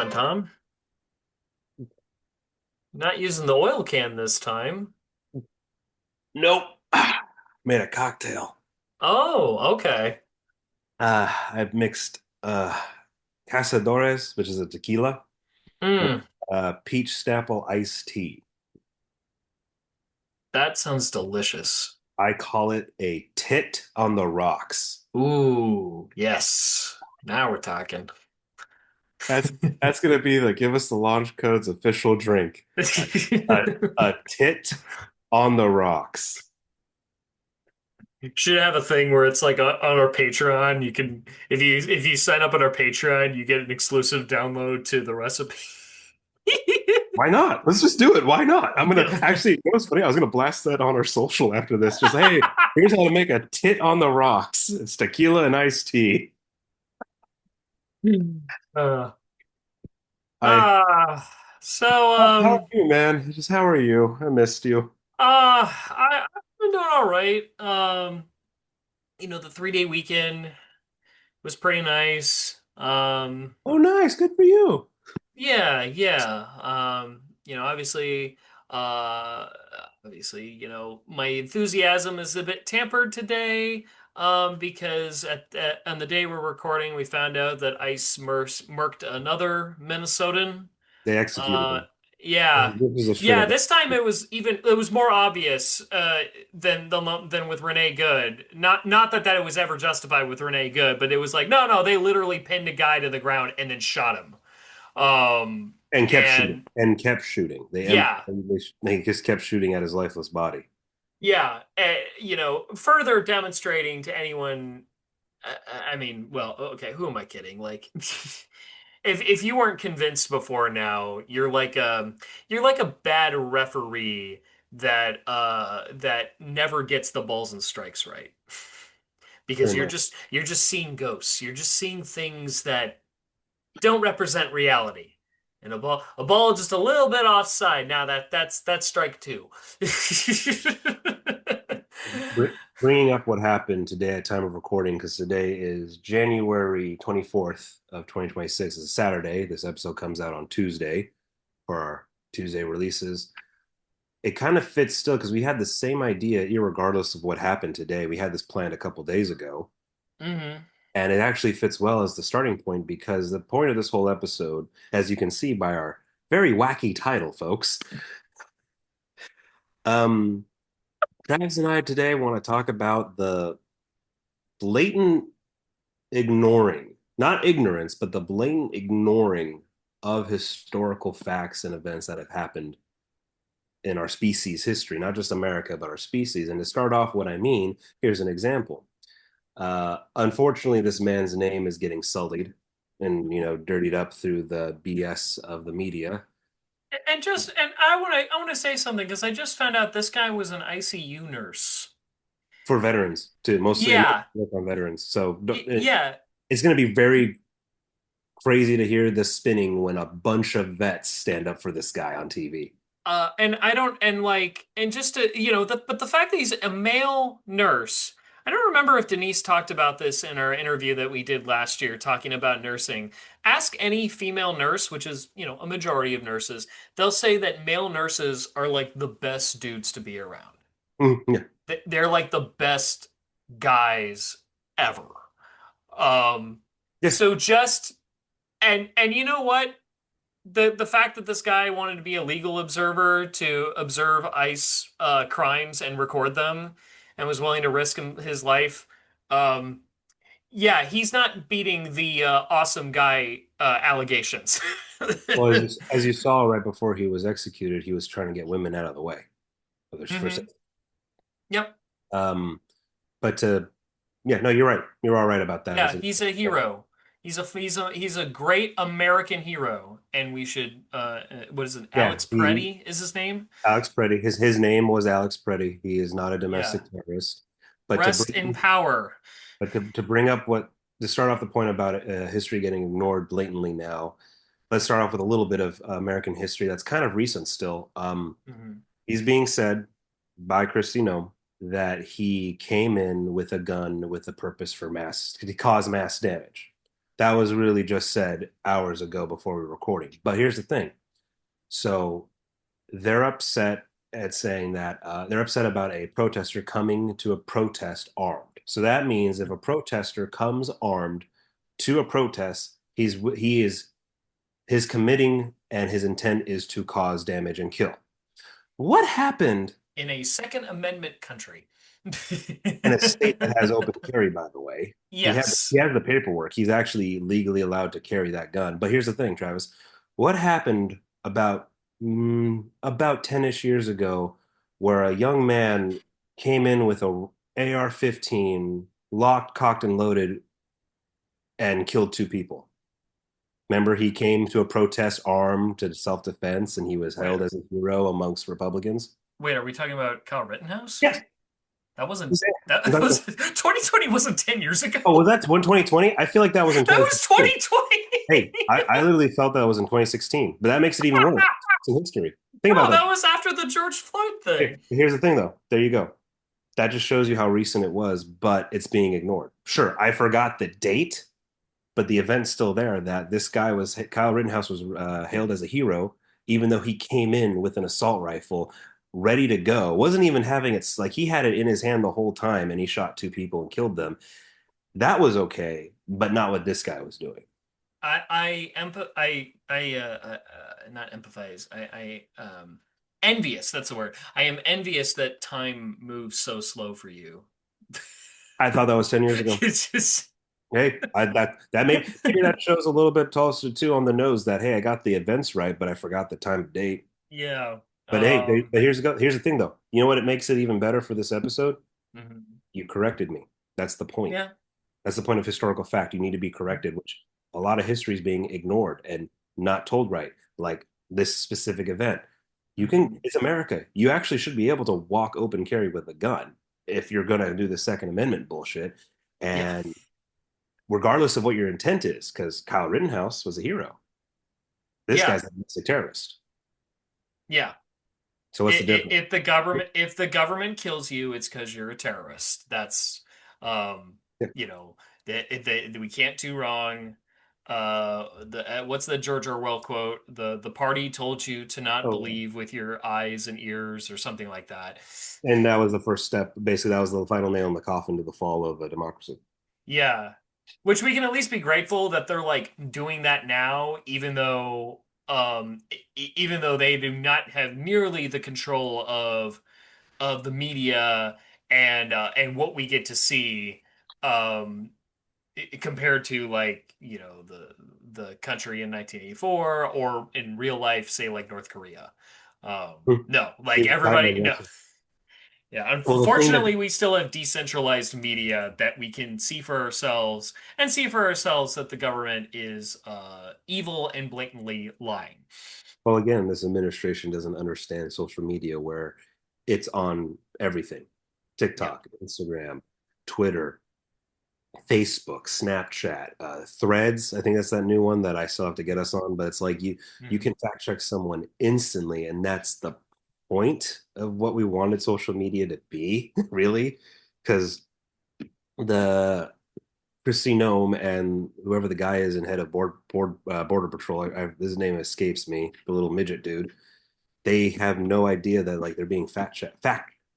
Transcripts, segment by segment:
on, Tom. Not using the oil can this time. Nope. Made a cocktail. Oh, okay. I've mixed Cazadores, which is a tequila, with Mm, peach snapple iced tea. that sounds delicious. I call it a tit on the rocks. Ooh, yes. Now we're talking. That's that's gonna be the give us the launch code's official drink. A, a, a tit on the rocks. Should have a thing where it's like on our Patreon, you can if you sign up on our Patreon, you get an exclusive download to the recipe. Why not? Let's just do it. Why not? I'm gonna actually, you know what's funny? I was gonna blast that on our social after this. Just hey, here's how to make a tit on the rocks. It's tequila and iced tea. Uh, I so how are you, man? Just how are you? I missed you. I've been doing all right. The 3-day weekend was pretty nice. Oh, nice. Good for you. Yeah, yeah. Obviously, uh, my enthusiasm is a bit tempered today. Because on the day we're recording, we found out that ICE murked another Minnesotan. They executed Uh, him. yeah, This is a straight yeah. up. This time it was more obvious than with Renee Good. Not that it was ever justified with Renee Good, but it was like no, they literally pinned a guy to the ground and then shot him. And kept shooting. And And kept shooting. yeah, They just kept shooting at his lifeless body. yeah. Further demonstrating to anyone. I mean, well, okay, who am I kidding? Like, if you weren't convinced before now, you're like a bad referee that never gets the balls and strikes right. Because Pretty you're much. just you're just seeing ghosts. You're just seeing things that don't represent reality. And a ball just a little bit offside. Now that's strike two. Bringing up what happened today at time of recording, because today is January 24th of 2026. It's a Saturday. This episode comes out on Tuesday for our Tuesday releases. It kind of fits still because we had the same idea, irregardless of what happened today. We had this planned a couple days ago, hmm and it actually fits well as the starting point because the point of this whole episode, as you can see by our very wacky title, folks, um, Travis and I today want to talk about the blatant ignoring, not ignorance, but the blatant ignoring of historical facts and events that have happened in our species history, not just America, but our species. And to start off, what I mean, here's an example. Unfortunately, this man's name is getting sullied and dirtied up through the BS of the media and I want to say something because I just found out this guy was an ICU nurse. for veterans too. Mostly Yeah, on veterans. So yeah. it's going to be very crazy to hear the spinning when a bunch of vets stand up for this guy on TV. And I don't and like and just to but the fact that he's a male nurse. I don't remember if Denise talked about this in our interview that we did last year talking about nursing. Ask any female nurse, which is, a majority of nurses, they'll say that male nurses are like the best dudes to be around. Yeah. They're like the best guys ever. Um, Yeah. so just and you know what? The fact that this guy wanted to be a legal observer to observe ICE crimes and record them and was willing to risk his life. Um, yeah, he's not beating the awesome guy allegations. Well, as you saw right before he was executed, he was trying to get women out of the way. For, hmm Yep. um, but yeah, no, you're right. You're all right about that. Yeah, he's a hero. He's a great American hero, and we should what is it? Yeah, Alex Preddy is his name? Alex Preddy. His name was Alex Preddy. He is not a Yeah. domestic terrorist. But to Rest in bring power. to bring up what to start off the point about history getting ignored blatantly now, let's start off with a little bit of American history that's kind of recent still. Mhm. He's being said by Christy Nome that he came in with a gun with a purpose for mass to cause mass damage. That was really just said hours ago before we were recording. But here's the thing. So they're upset at saying that they're upset about a protester coming to a protest armed. So that means if a protester comes armed to a protest, he is his committing and his intent is to cause damage and kill. What happened In a Second Amendment country. in a state that has open carry, by the way? He Yes. has the paperwork. He's actually legally allowed to carry that gun. But here's the thing, Travis. What happened about 10-ish years ago where a young man came in with a AR-15, locked, cocked, and loaded, and killed two people? Remember, he came to a protest armed to self-defense, and he was Wait, hailed as a hero amongst Republicans. wait, are we talking about Kyle Rittenhouse? Yes. That wasn't that I'm was 2020 wasn't 10 years ago. Oh, was that 2020? I feel like that was in That was 2016. 2020. Hey, I literally felt that was in 2016, but that makes it even worse. It's in history. Think about Bro, that. that was after the George Floyd thing. Here's the thing, though. There you go. That just shows you how recent it was, but it's being ignored. Sure, I forgot the date, but the event's still there. That this guy was Kyle Rittenhouse was hailed as a hero, even though he came in with an assault rifle ready to go. Wasn't even having it like he had it in his hand the whole time, and he shot two people and killed them. That was okay, but not what this guy was doing. Not empathize. Envious. That's the word. I am envious that time moves so slow for you. I thought that was 10 years ago. It's just Hey, that maybe that shows a little bit also too on the nose that hey, I got the events right, but I forgot the time and date. yeah. But hey, but here's the thing though. You know what it makes it even better for this episode? Mhm. You corrected me. That's the point. Yeah. That's the point of historical fact. You need to be corrected, which a lot of history is being ignored and not told right. Like this specific event. Mhm. It's America. You actually should be able to walk open carry with a gun if you're going to do the Second Amendment bullshit. Yeah. And regardless of what your intent is, because Kyle Rittenhouse was a hero. This Yeah. guy's a domestic terrorist. Yeah. So what's the difference? If the government kills you, it's because you're a terrorist. That's Yeah. you know we can't do wrong. The what's the George Orwell quote? The party told you to not Oh, believe with your eyes and ears or something like that. and that was the first step. Basically, that was the final nail in the coffin to the fall of a democracy. Yeah. Which we can at least be grateful that they're like doing that now, even though they do not have nearly the control of the media and what we get to see um compared to like the country in 1984 or in real life say like North Korea. Hmm. No, like Even China, everybody no. yes. Yeah, Well, the thing that unfortunately we still have decentralized media that we can see for ourselves and see for ourselves that the government is evil and blatantly lying. well, again, this administration doesn't understand social media where it's on everything. Yeah. TikTok, Instagram, Twitter, Facebook, Snapchat, Threads. I think that's that new one that I still have to get us on. But it's like you Mhm. can fact check someone instantly, and that's the point of what we wanted social media to be, really, because the Christy Nome and whoever the guy is in head of border patrol, his name escapes me, the little midget dude. They have no idea that like they're being fact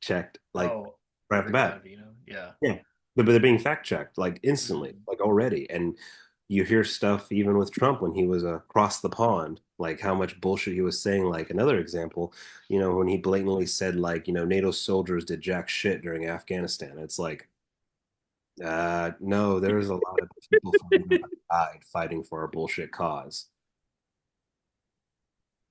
checked like Oh, right off the Greg bat. Bonvino. Yeah. Yeah. But they're being fact checked like instantly, Mhm. like already. And you hear stuff even with Trump when he was across the pond, like how much bullshit he was saying. Like another example, when he blatantly said like, NATO soldiers did jack shit during Afghanistan. It's like, no, there's a lot of people died fighting for our bullshit cause.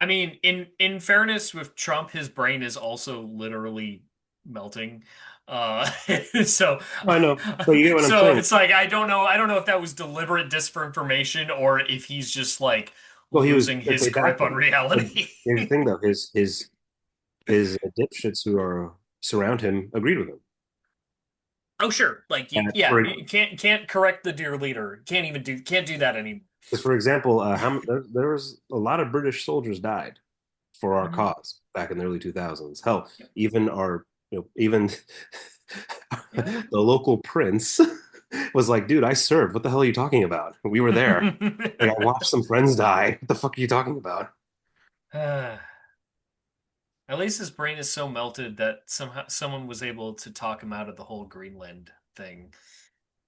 I mean, in fairness with Trump, his brain is also literally melting. Uh, so I know, but you get what I'm so saying. it's like I don't know if that was deliberate disinformation or if he's just like Well, he was losing it's his grip on adapting. But reality. here's the thing, though, his dipshits who are surround him agreed with him. Oh sure, like And yeah, you can't correct the dear leader. Can't do that anymore. for example, there was a lot of British soldiers died for our Mhm. cause back in the early 2000s. Hell, Yep. even our even Yeah. the local prince. was like, dude, I served. What the hell are you talking about? We were there. Like, I watched some friends die. What the fuck are you talking about? At least his brain is so melted that somehow someone was able to talk him out of the whole Greenland thing.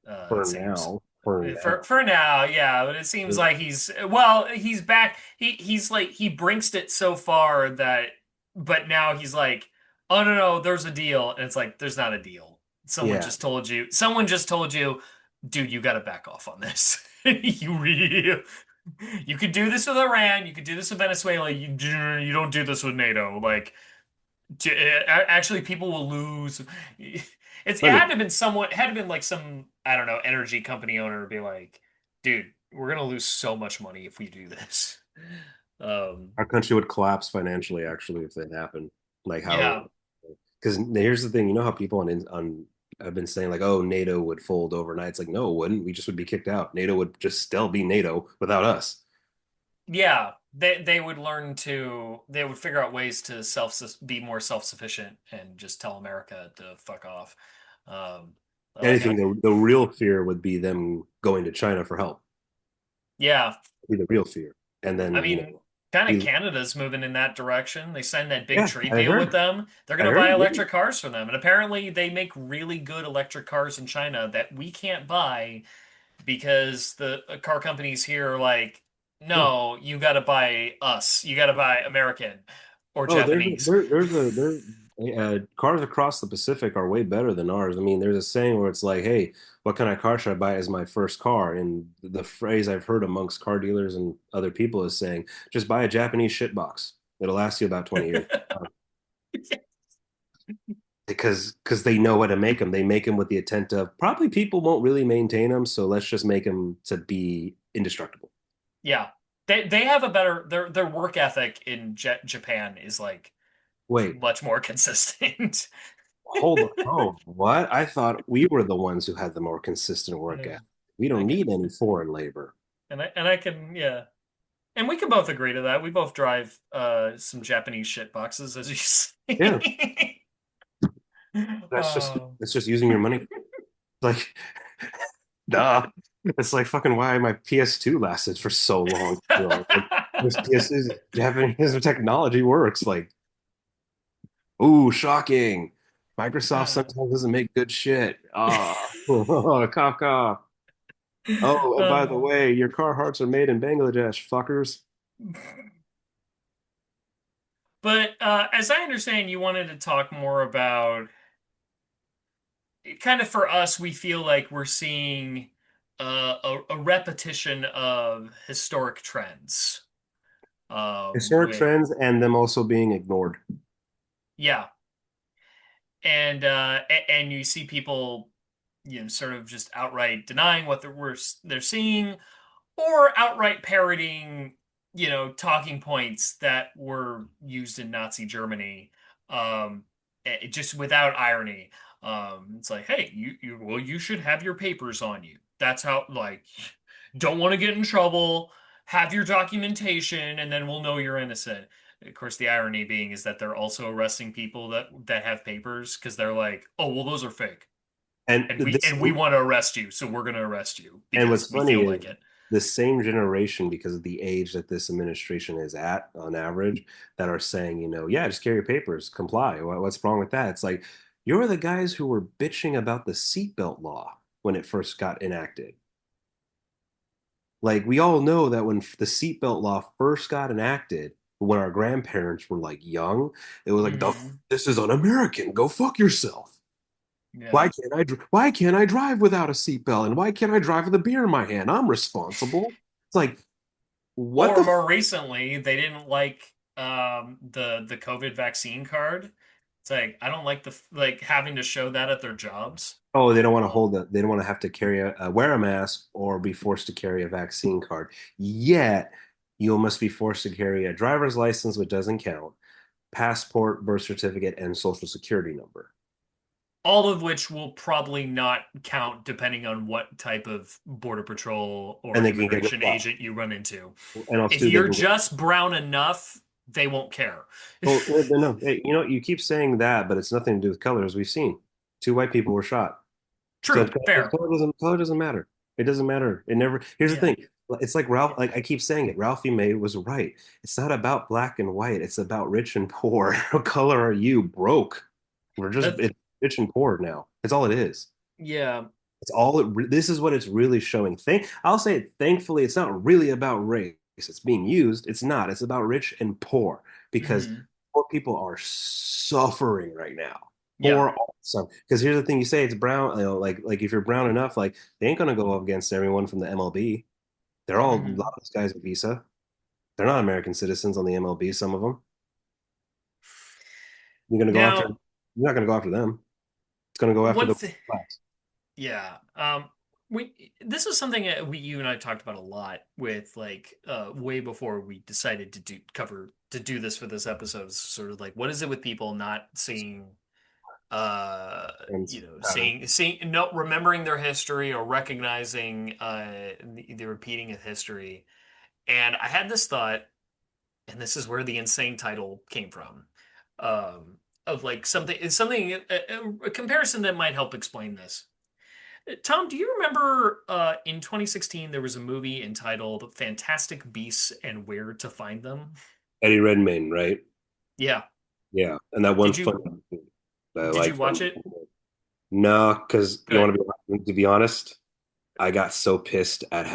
It For seems. now, for For now, yeah, but it seems now. like he's back. He's like he brinks it so far that, but now he's like, oh no, there's a deal, and it's like there's not a deal. Yeah, Someone just told you, dude, you got to back off on this. You could do this with Iran, you could do this with Venezuela. You don't do this with NATO. Like, actually, people will lose. It but had to have been somewhat, had to have been like some, I don't know, energy company owner be like, dude, we're gonna lose so much money if we do this. Um, our country would collapse financially actually if that happened. Like how, yeah, because here's the thing, you know how people on have been saying like, oh, NATO would fold overnight. It's like, no, it wouldn't. We just would be kicked out. NATO would just still be NATO without us. yeah. They would learn to, they would figure out ways to be more self-sufficient and just tell America to fuck off. Um, like Anything, I, the real fear would be them going to China for help. yeah, Be the real fear. And I then, mean, kind of we, Canada's moving in that direction. They signed that big yeah, trade deal with them. They're I going to buy heard, yeah. electric cars from them. And apparently, they make really good electric cars in China that we can't buy because the car companies here are like, Yeah. no, you got to buy us. You got to buy American or Oh, Japanese. cars across the Pacific are way better than ours. I mean, there's a saying where it's like, "Hey, what kind of car should I buy as my first car?" And the phrase I've heard amongst car dealers and other people is saying, "Just buy a Japanese shitbox. It'll last you about 20 years." Because they know how to make them. They make them with the intent of probably people won't really maintain them, so let's just make them to be indestructible. Yeah. They have a better their work ethic in Japan is like Wait, much more consistent. hold on. Oh, what? I thought we were the ones who had the more consistent work ethic. We I don't can need any foreign labor. I can yeah. And we can both agree to that. We both drive some Japanese shit boxes, as you Yeah, say. that's just Oh. that's just using your money. Like, duh. It's like fucking why my PS2 lasted for so long. You know, like this PS Japanese Technology works. Like, ooh, shocking. Microsoft sometimes doesn't make good shit. Ah, cough, cough. Oh, and by the Uh, way, your car hearts are made in Bangladesh, fuckers. but as I understand, you wanted to talk more about kind of for us, we feel like we're seeing a repetition of historic trends. Historic With trends and them also being ignored. yeah, and you see people, sort of just outright denying what they're seeing, or outright parroting, talking points that were used in Nazi Germany, just without irony. It's like, hey, well, you should have your papers on you. That's how, like, don't want to get in trouble. Have your documentation, and then we'll know you're innocent. Of course, the irony being is that they're also arresting people that have papers because they're like, oh, well, those are fake, And and we want to arrest you, so we're going to arrest you and what's because we funny feel is like it. the same generation, because of the age that this administration is at on average, that are saying, yeah, just carry your papers, comply. What's wrong with that? It's like you're the guys who were bitching about the seatbelt law when it first got enacted. Like we all know that when the seatbelt law first got enacted, when our grandparents were like young, it was like Hmm. this is un-American. Go fuck yourself. Yeah. Why can't I drive without a seatbelt? And why can't I drive with a beer in my hand? I'm responsible. It's like, what Or the more recently, they didn't like the COVID vaccine card. It's like I don't like like having to show that at their jobs. oh, they don't want to Um, they don't want to have to wear a mask or be forced to carry a vaccine card. Yet you must be forced to carry a driver's license, which doesn't count, passport, birth certificate, and social security number. all of which will probably not count depending on what type of border patrol or And they can get immigration ripped off. agent you run into. And else If too, they you're can get. just brown enough, they won't care. Well, no, hey, you keep saying that, but it's nothing to do with colors. We've seen two white people were shot. So True, fair. color doesn't matter. It doesn't matter. It never. Here's the Yeah. thing. It's like Ralph. Like I keep saying it. Ralphie May was right. It's not about black and white. It's about rich and poor. What color are you? Broke. We're just That's it's rich and poor now. It's all it is. yeah. It's all this is what it's really showing. I'll say it, thankfully, it's not really about race. It's being used. It's not. It's about rich and poor because Hmm. poor people are suffering right now. Yeah. Poor some because here's the thing: you say it's brown, like if you're brown enough, like they ain't gonna go up against everyone from the MLB. They're all a lot Hmm. of those guys with visa. They're not American citizens on the MLB. Some of them. You're gonna go after. Now, You're not gonna go after them. It's gonna go after one the thing, class. yeah. We this is something that you and I talked about a lot with like way before we decided to do this for this episode. It's sort of like what is it with people not seeing And seeing no remembering their history or recognizing the repeating of history. And I had this thought, and this is where the insane title came from. Of like something a comparison that might help explain this. Tom, do you remember in 2016 there was a movie entitled Fantastic Beasts and Where to Find Them? Eddie Redmayne, right? Yeah. Yeah, and that one Did funny you that I did like you watch from it? no, because you Good. want to be honest, I got so pissed at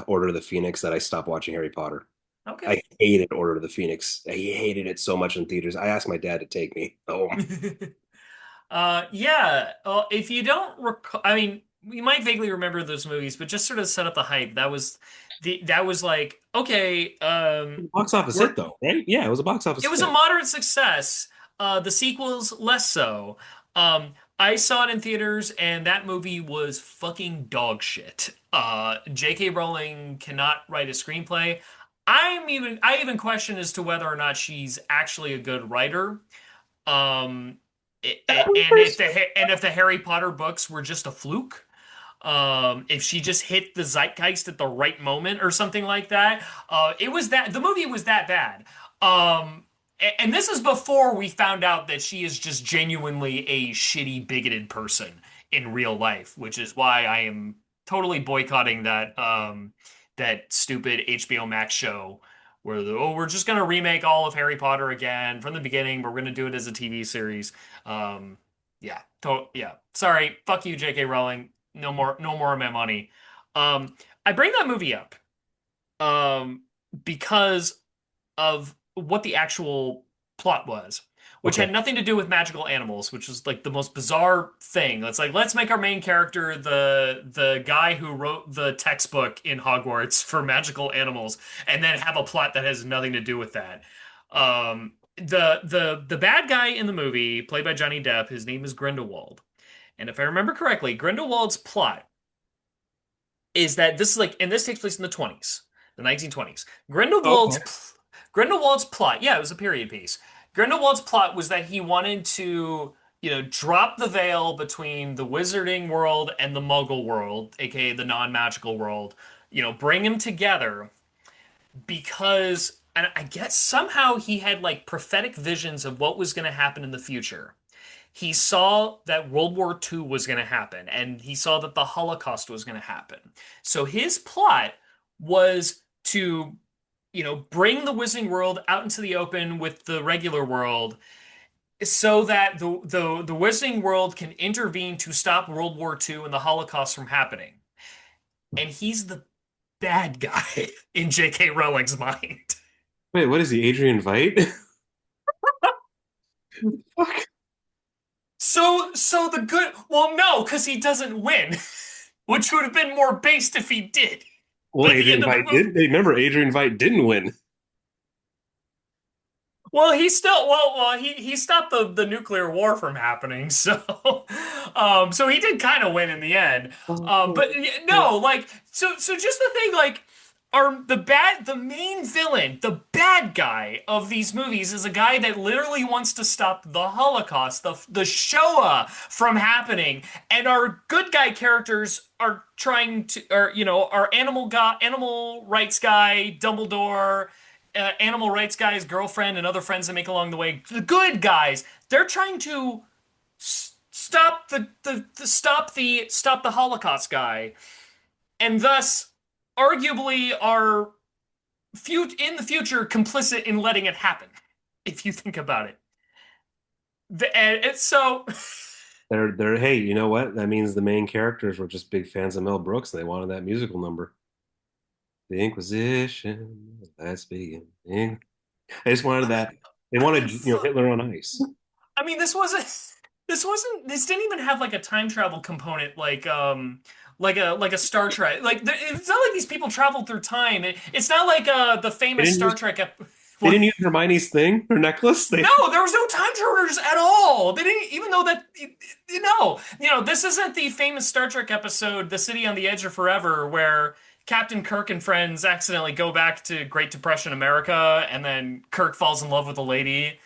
Order of the Phoenix that I stopped watching Harry Potter. Okay. I hated Order of the Phoenix. I hated it so much in theaters. I asked my dad to take me home. Yeah. If you don't recall, I mean, you might vaguely remember those movies, but just sort of set up the hype. That was like, okay, Box office we're hit though, right? Yeah, it was a box it office was a hit. moderate success. The sequels less so. I saw it in theaters, and that movie was fucking dog shit. J.K. Rowling cannot write a screenplay. I even question as to whether or not she's actually a good writer. Um, and if the Harry Potter books were just a fluke, if she just hit the zeitgeist at the right moment or something like that, it was that the movie was that bad. And this is before we found out that she is just genuinely a shitty, bigoted person in real life, which is why I am totally boycotting that stupid HBO Max show where we're just gonna remake all of Harry Potter again from the beginning. We're gonna do it as a TV series. Um, yeah. Sorry, fuck you, J.K. Rowling. No more of my money. I bring that movie up um, because of what the actual plot was, which Okay. had nothing to do with magical animals, which was like the most bizarre thing. It's like let's make our main character the guy who wrote the textbook in Hogwarts for magical animals, and then have a plot that has nothing to do with that. The bad guy in the movie, played by Johnny Depp, his name is Grindelwald. And if I remember correctly, Grindelwald's plot is that this is like, and this takes place in the 20s, the 1920s. Okay. Grindelwald's plot, yeah, it was a period piece. Grindelwald's plot was that he wanted to, drop the veil between the wizarding world and the Muggle world, aka the non-magical world, bring them together because, and I guess somehow he had like prophetic visions of what was going to happen in the future. He saw that World War II was going to happen, and he saw that the Holocaust was going to happen. So his plot was to, bring the Wizarding World out into the open with the regular world, so that the Wizarding World can intervene to stop World War II and the Holocaust from happening. And he's the bad guy in J.K. Rowling's mind. Wait, what is he? Adrian Veidt? Fuck. So the good, well, no, because he doesn't win, which would have been more based if he did. Well, But at the Adrian end of the Veidt movie, did. Remember, Adrian Veidt didn't win. well, he still, he stopped the nuclear war from happening, so, so he did kind of win in the end. But no, like, so just the thing, like, the main villain, the bad guy of these movies is a guy that literally wants to stop the Holocaust, the Shoah from happening, and our good guy characters are trying to, or our animal rights guy, Dumbledore, animal rights guy's girlfriend, and other friends that make along the way. The good guys, they're trying to stop the Holocaust guy, and thus arguably are in the future complicit in letting it happen. If you think about it, and it's so They're hey, you know what? That means the main characters were just big fans of Mel Brooks. They wanted that musical number. The Inquisition, let's begin. They just wanted I mean, that. They I mean, wanted, Hitler on ice. I mean, this didn't even have like a time travel component like a Star Trek. It's not like these people traveled through time. It's not like the They famous didn't Star use Trek they what? didn't use Hermione's thing, her necklace. They No, there was no time turners at all. They didn't even though that no. This isn't the famous Star Trek episode The City on the Edge of Forever where Captain Kirk and friends accidentally go back to Great Depression America and then Kirk falls in love with a lady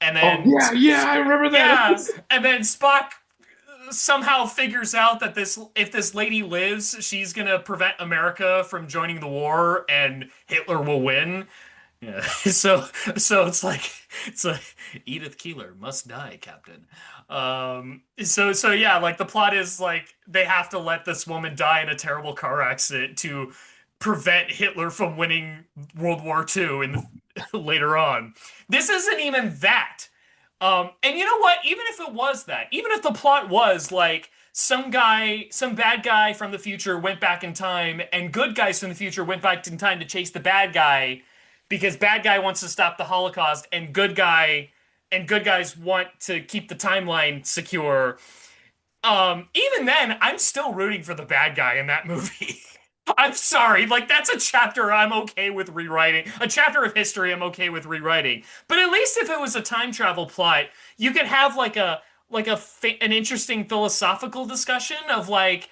and Oh then yeah, yeah, I remember that. yeah, and then Spock somehow figures out that this if this lady lives, she's gonna prevent America from joining the war and Hitler will win. Yeah. So it's like Edith Keeler must die, Captain. So yeah, like the plot is like they have to let this woman die in a terrible car accident to prevent Hitler from winning World War II in later on. This isn't even that. And you know what? Even if it was that, even if the plot was like some bad guy from the future went back in time, and good guys from the future went back in time to chase the bad guy, because bad guy wants to stop the Holocaust, and good guys want to keep the timeline secure. Even then, I'm still rooting for the bad guy in that movie. I'm sorry, like that's a chapter I'm okay with rewriting. A chapter of history I'm okay with rewriting. But at least if it was a time travel plot, you could have an interesting philosophical discussion of like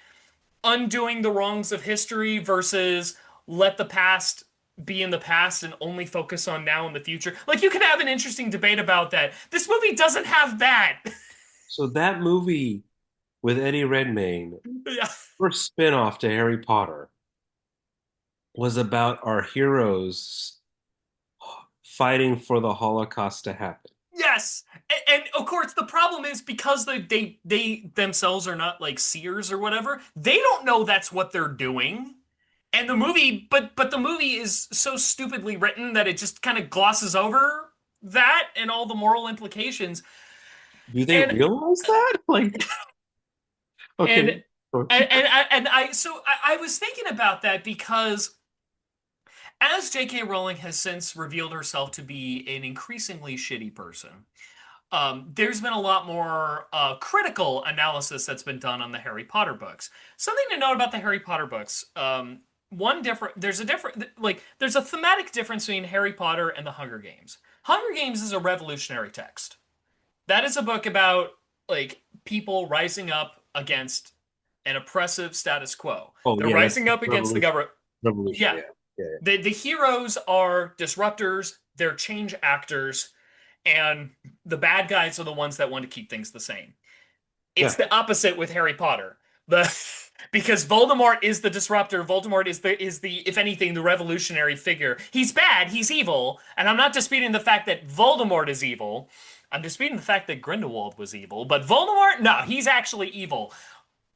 undoing the wrongs of history versus let the past be in the past and only focus on now and the future. Like you could have an interesting debate about that. This movie doesn't have that. So that movie with Eddie Redmayne, Yeah. first spin-off to Harry Potter, was about our heroes fighting for the Holocaust to happen. Yes, and of course the problem is because they themselves are not like seers or whatever. They don't know that's what they're doing. And the movie, but the movie is so stupidly written that it just kind of glosses over that and all the moral implications. Do they And realize that? Like, and okay, I was thinking about that because as J.K. Rowling has since revealed herself to be an increasingly shitty person, there's been a lot more critical analysis that's been done on the Harry Potter books. Something to note about the Harry Potter books. There's a thematic difference between Harry Potter and the Hunger Games. Hunger Games is a revolutionary text. That is a book about like people rising up against an oppressive status quo. oh They're yeah, that's rising up against the revolution. government. Revolution, Yeah, yeah, yeah, the heroes are disruptors, they're change actors, and the bad guys are the ones that want to keep things the same. It's yeah. the opposite with Harry Potter. The because Voldemort is the disruptor. Voldemort is the if anything the revolutionary figure. He's bad, he's evil, and I'm not disputing the fact that Voldemort is evil. I'm disputing the fact that Grindelwald was evil, but Voldemort, no, he's actually evil.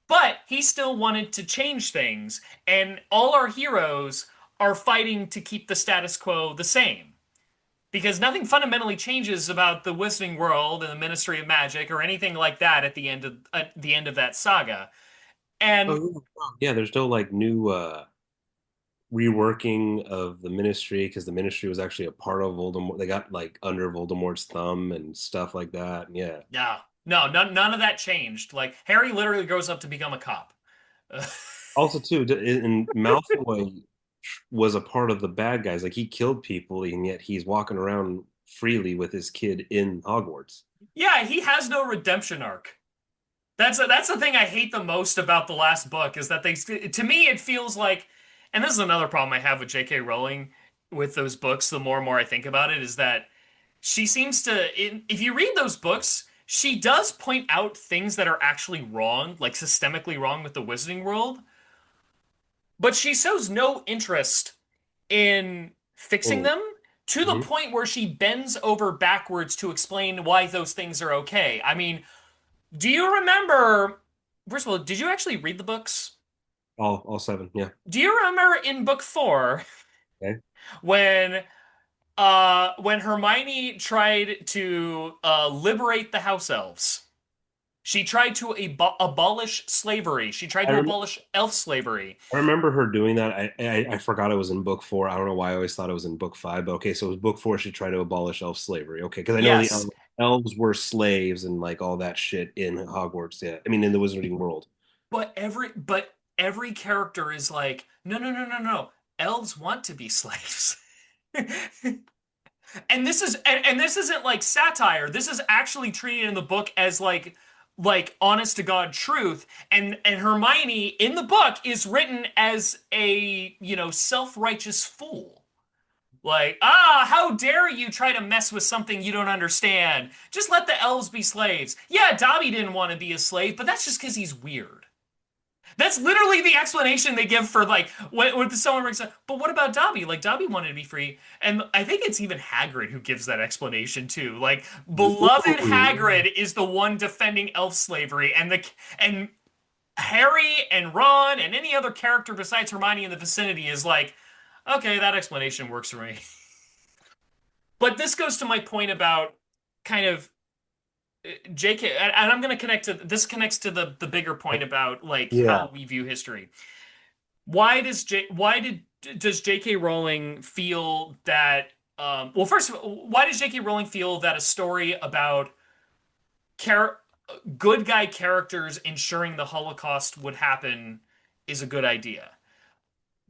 But he still wanted to change things, and all our heroes are fighting to keep the status quo the same because nothing fundamentally changes about the Wizarding World and the Ministry of Magic or anything like that at the end of that saga. Oh And yeah. Yeah, there's no like new reworking of the Ministry because the Ministry was actually a part of Voldemort. They got like under Voldemort's thumb and stuff like that. Yeah. yeah, no, none of that changed. Like Harry literally grows up to become a cop. Also, too, and Malfoy was a part of the bad guys. Like he killed people, and yet he's walking around freely with his kid in Hogwarts. Yeah, he has no redemption arc. That's the thing I hate the most about the last book is that they to me it feels like, and this is another problem I have with J.K. Rowling with those books. The more and more I think about it, is that she seems to if you read those books, she does point out things that are actually wrong, like systemically wrong with the Wizarding World, but she shows no interest in fixing And them to the mhm. point where she bends over backwards to explain why those things are okay. I mean, Do you remember, first of all, did you actually read the books? All seven. Yeah. Do you remember in book four Okay. when when Hermione tried to liberate the house elves? She tried to abolish slavery. She tried I to rem abolish elf slavery. I remember her doing that. I forgot it was in book four. I don't know why I always thought it was in book five, but okay, so it was book four. She tried to abolish elf slavery. Okay, because I know the Yes, elves were slaves and like all that shit in Hogwarts. Yeah, I mean in the Wizarding World. but every character is like, no, no, no, no, no. Elves want to be slaves. And this isn't like satire. This is actually treated in the book as like honest to God truth. And Hermione in the book is written as a, self-righteous fool. Like, how dare you try to mess with something you don't understand? Just let the elves be slaves. Yeah, Dobby didn't want to be a slave, but that's just because he's weird. That's literally the explanation they give for like when someone brings up. But what about Dobby? Like Dobby wanted to be free, and I think it's even Hagrid who gives that explanation too. Like beloved Ooh, Hagrid is the one defending elf slavery, and Harry and Ron and any other character besides Hermione in the vicinity is like, okay, that explanation works for me. But this goes to my point about kind of JK, and I'm going to connect to this connects to the bigger point about like yeah. how we view history. Why does J.K. Rowling feel that well, first of all, why does J.K. Rowling feel that a story about char good guy characters ensuring the Holocaust would happen is a good idea?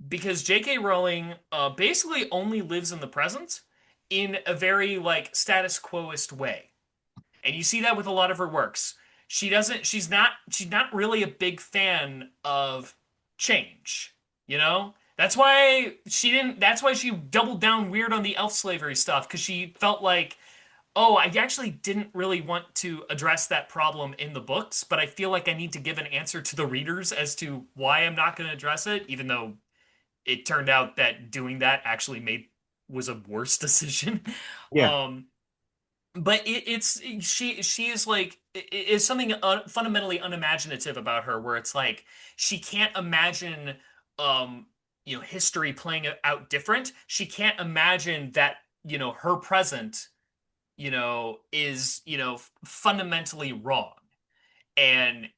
Because J.K. Rowling basically only lives in the present in a very like status quoist way. And you see that with a lot of her works. She's not really a big fan of change, you know? That's why she doubled down weird on the elf slavery stuff because she felt like, "Oh, I actually didn't really want to address that problem in the books, but I feel like I need to give an answer to the readers as to why I'm not going to address it, even though it turned out that doing that actually made was a worse decision." Yeah. Um, but it's she is like is something fundamentally unimaginative about her where it's like she can't imagine um history playing out different. She can't imagine that her present is fundamentally wrong, and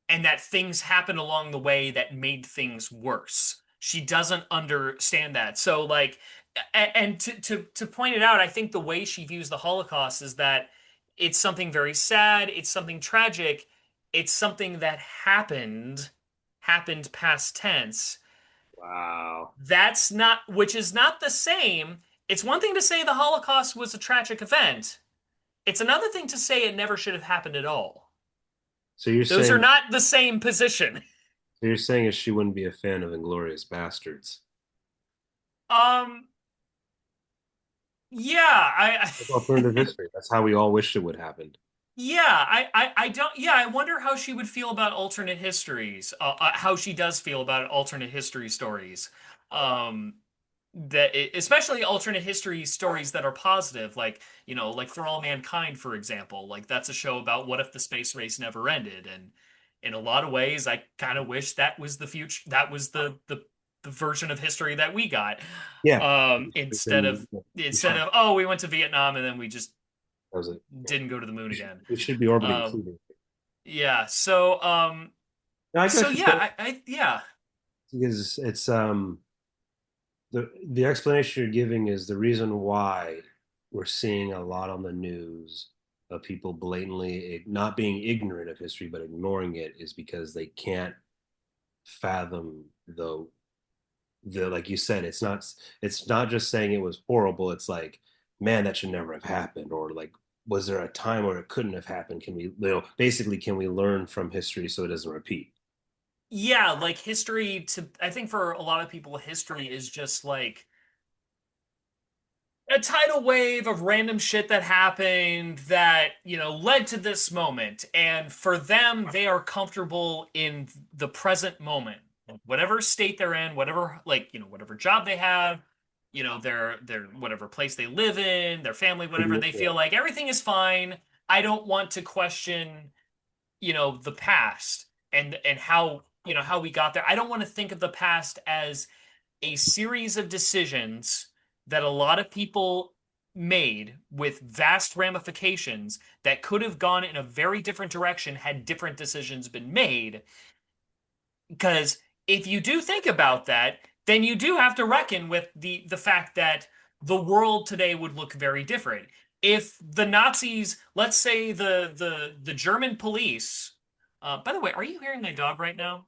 that things happen along the way that made things worse. She doesn't understand that. So like and to point it out, I think the way she views the Holocaust is that it's something very sad, it's something tragic, it's something that happened past tense. Wow. That's not which is not the same. It's one thing to say the Holocaust was a tragic event. It's another thing to say it never should have happened at all. So you're Those are saying not the same position. so you're saying is she wouldn't be a fan of Inglorious Bastards? Um, yeah, That's alternative history. That's how we all wished it would happen. yeah, I don't, yeah, I wonder how she would feel about alternate histories, how she does feel about alternate history stories. Um, especially alternate history stories that are positive, like, like For All Mankind, for example, like that's a show about what if the space race never ended. And in a lot of ways, I kind of wish that was the future, that was the version of history that we got. Yeah. Instead of Then oh, we went to Vietnam and then we just that was it. Yeah. didn't go to the moon again. We should be orbiting Um, Pluto. yeah. So, No, I so got you. yeah, yeah, Because it's the explanation you're giving is the reason why we're seeing a lot on the news of people blatantly not being ignorant of history but ignoring it is because they can't fathom the like you said it's not just saying it was horrible. It's like, man, that should never have happened, or like, was there a time where it couldn't have happened? Can we, basically, can we learn from history so it doesn't repeat? yeah. Like history I think for a lot of people, history is just like a tidal wave of random shit that happened that, led to this moment. And for them, they are comfortable in the present moment. Whatever state they're in, whatever like, whatever job they have, their whatever place they live in, their family, whatever, they feel like everything is fine. I don't want to question the past and how, how we got there. I don't want to think of the past as a series of decisions that a lot of people made with vast ramifications that could have gone in a very different direction had different decisions been made. Because if you do think about that, then you do have to reckon with the fact that the world today would look very different. If the Nazis, let's say the German police, by the way, are you hearing my dog right now?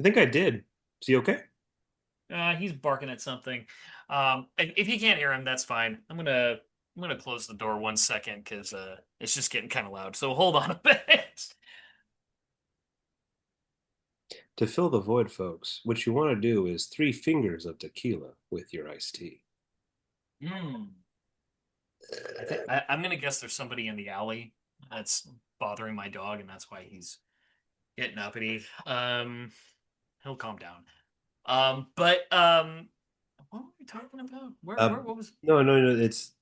I think I did. Is he okay? He's barking at something. If you can't hear him, that's fine. I'm gonna close the door 1 second because it's just getting kind of loud. So hold on a bit. To fill the void, folks, what you want to do is 3 fingers of tequila with your iced tea. Mm. I'm gonna guess there's somebody in the alley that's bothering my dog, and that's why he's getting uppity. He'll calm down. But what were we talking about? Where, Um, what was? no, no, no. It's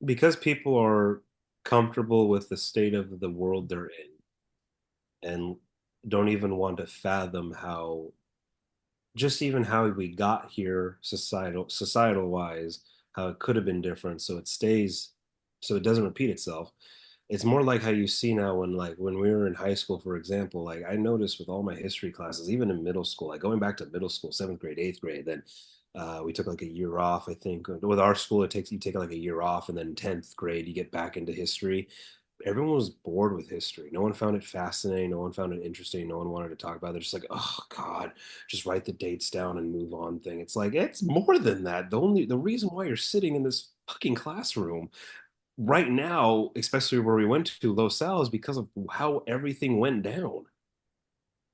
because people are comfortable with the state of the world they're in and don't even want to fathom how just even how we got here societal wise, how it could have been different so it stays so it doesn't repeat itself. It's more like how you see now when we were in high school, for example, like I noticed with all my history classes, even in middle school, like going back to middle school, seventh grade, eighth grade, then we took like a year off. I think with our school, it takes you take like a year off, and then 10th grade, you get back into history. Everyone was bored with history. No one found it fascinating. No one found it interesting. No one wanted to talk about it. They're just like, oh God, just write the dates down and move on thing. It's like it's more than that. The reason why you're sitting in this fucking classroom right now, especially where we went to Los Al, is because of how everything went down.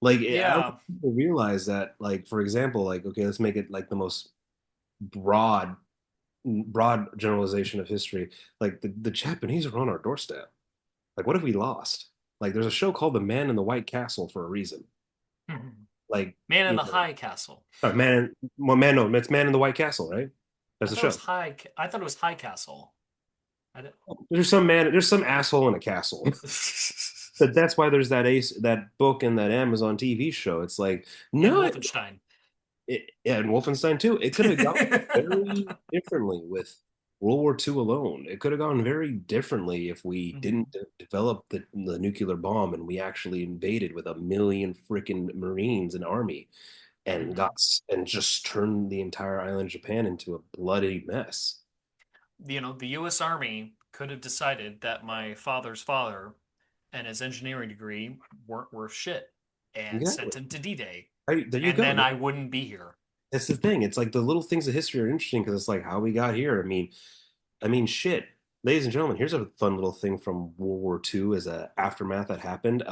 Like I don't Yeah, think people realize that. Like for example, like okay, let's make it like the most broad broad generalization of history. Like the Japanese are on our doorstep. Like what have we lost? Like there's a show called The Man in the White Castle for a reason. Like Man in you the know, High Castle. man, well, man, no, it's Man in the White Castle, right? That's I the thought it was show. High. I thought it was High Castle. I did... There's some asshole in a castle. But that's why there's that book and that Amazon TV show. It's like and no, Wolfenstein. and Wolfenstein too. It could have gone very differently with World War II alone. It could have gone very differently if we didn't Mhm. develop the nuclear bomb and we actually invaded with 1 million freaking Marines and army and Mhm. and just turned the entire island of Japan into a bloody mess. The U.S. Army could have decided that my father's father and his engineering degree weren't worth shit and Exactly. sent him to D-Day, There you and go. then I wouldn't be here. That's the thing. It's like the little things of history are interesting because it's like how we got here. I mean, shit. Ladies and gentlemen, here's a fun little thing from World War II as a aftermath that happened.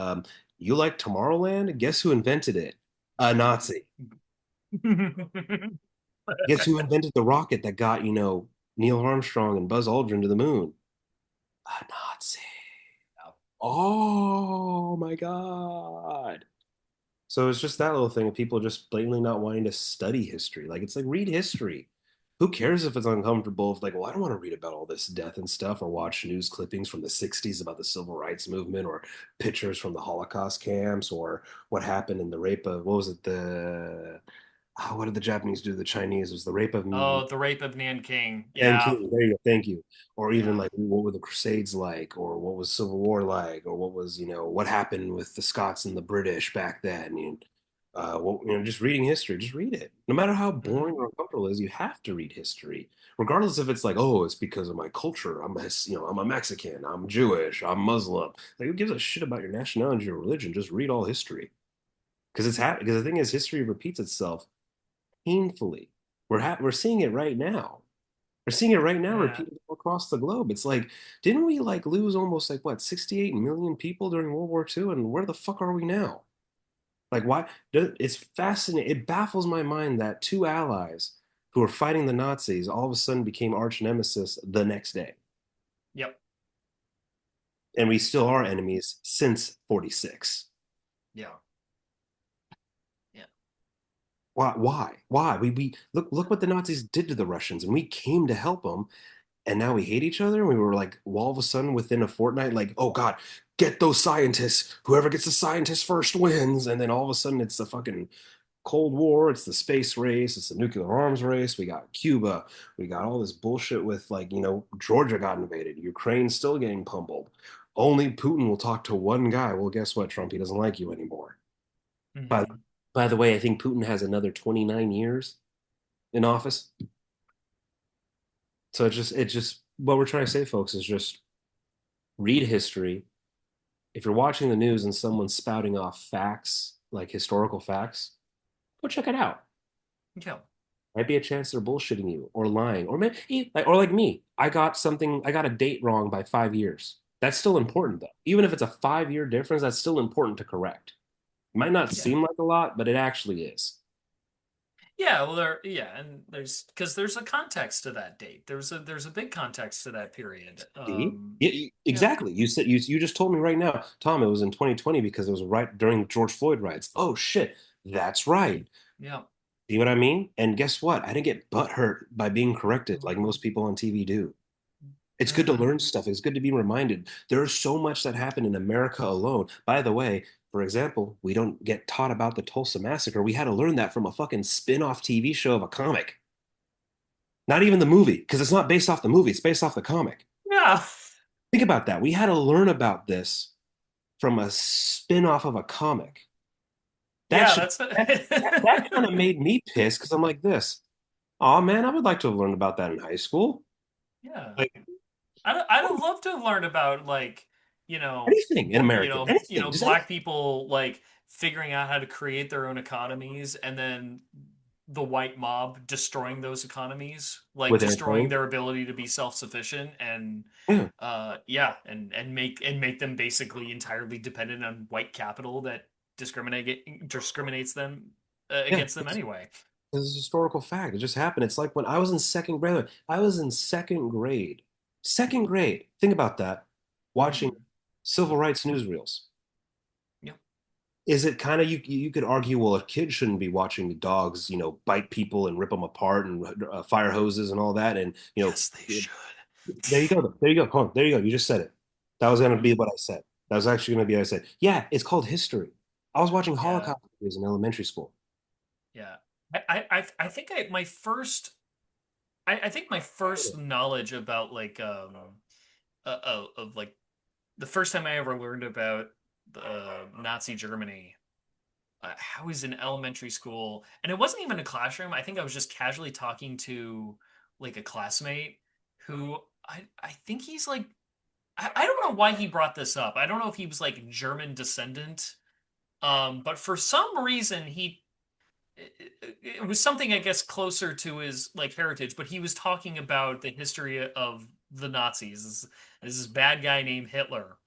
You like Tomorrowland? Guess who invented it? A Nazi. Guess who invented the rocket that got, Neil Armstrong and Buzz Aldrin to the moon? A Nazi. Oh my God. So it's just that little thing of people just blatantly not wanting to study history. Like it's like read history. Who cares if it's uncomfortable? If like, well, I don't want to read about all this death and stuff or watch news clippings from the 60s about the civil rights movement or pictures from the Holocaust camps or what happened in the rape of what was it, what did the Japanese do to the Chinese? It was the rape of Oh, the rape of Nanking. Thank Yeah, you. There you go. Thank you. Or even yeah. like what were the Crusades like, or what was Civil War like, or what was, what happened with the Scots and the British back then. Just reading history, just read it. No matter how boring Mhm. or uncomfortable it is, you have to read history, regardless if it's like, oh, it's because of my culture. I'm a Mexican. I'm Jewish. I'm Muslim. Like, who gives a shit about your nationality or religion? Just read all history because because the thing is, history repeats itself painfully. We're seeing it right now. We're seeing it right now Yeah. repeated all across the globe. It's like, didn't we like lose almost like what, 68 million people during World War II? And where the fuck are we now? Like, why? It's fascinating. It baffles my mind that 2 allies who were fighting the Nazis all of a sudden became arch nemesis the next day. Yep. And we still are enemies since 46. Yeah. Yeah. Why? Why? We look what the Nazis did to the Russians, and we came to help them, and now we hate each other. And we were like, all of a sudden, within a fortnight, like, oh God, get those scientists. Whoever gets the scientists first wins. And then all of a sudden, it's the fucking Cold War, it's the space race, it's the nuclear arms race. We got Cuba, we got all this bullshit with like, Georgia got invaded, Ukraine's still getting pummeled. Only Putin will talk to one guy. Well, guess what, Trump? He doesn't like you anymore. By, Hmm. by the way, I think Putin has another 29 years in office. So it's just what we're trying to say, folks, is just read history. If you're watching the news and someone's spouting off facts, like historical facts, go check it out. Yeah. Might be a chance they're bullshitting you or lying, or maybe or like me, I got a date wrong by 5 years. That's still important though. Even if it's a 5 year difference, that's still important to correct. It might not Yeah. seem like a lot, but it actually is. Yeah, well, and there's a context to that date. There's a big context to that period. See? Yeah, Yeah, exactly. You just told me right now, Tom, it was in 2020 because it was right during George Floyd riots. Oh shit, that's right. yeah, See what I mean? And guess what? I didn't get butthurt by being corrected like most people on TV do. It's good to hmm learn stuff. It's good to be reminded. There's so much that happened in America alone. By the way, for example, we don't get taught about the Tulsa Massacre. We had to learn that from a fucking spin-off TV show of a comic. Not even the movie, because it's not based off the movie, it's based off the comic. yeah, Think about that. We had to learn about this from a spin-off of a comic. That yeah. should That's that kind of made me pissed because I'm like this. Oh man, I would like to have learned about that in high school. yeah. Like I'd have loved to have learned about like anything in America, anything. Just anything black people like figuring out how to create their own economies, and then the white mob destroying those economies, like with destroying airplanes. their ability to be self-sufficient and Yeah. yeah, and make them basically entirely dependent on white capital that discriminates them Yeah. against them anyway. This is a historical fact. It just happened. It's like when I was in second grade. I was in second grade. Second grade. Think about that. Watching Hmm. civil rights newsreels. Yeah. Is it kind of you could argue, well, a kid shouldn't be watching the dogs, bite people and rip them apart and fire hoses and all that. And Yes, they should. there you go. There you go. Hold on. There you go. You just said it. That was going to Yeah. be what I said. That was actually going to be what I said. Yeah, it's called history. I was watching Yeah. Holocaust videos in elementary school. Yeah. I think I think my first knowledge about like of like the first time I ever learned about Nazi Germany, I was in elementary school, and it wasn't even a classroom. I think I was just casually talking to like a classmate who I think he's like I don't know why he brought this up. I don't know if he was like German descendant, but for some reason it was something I guess closer to his like heritage, but he was talking about the history of the Nazis. This bad guy named Hitler,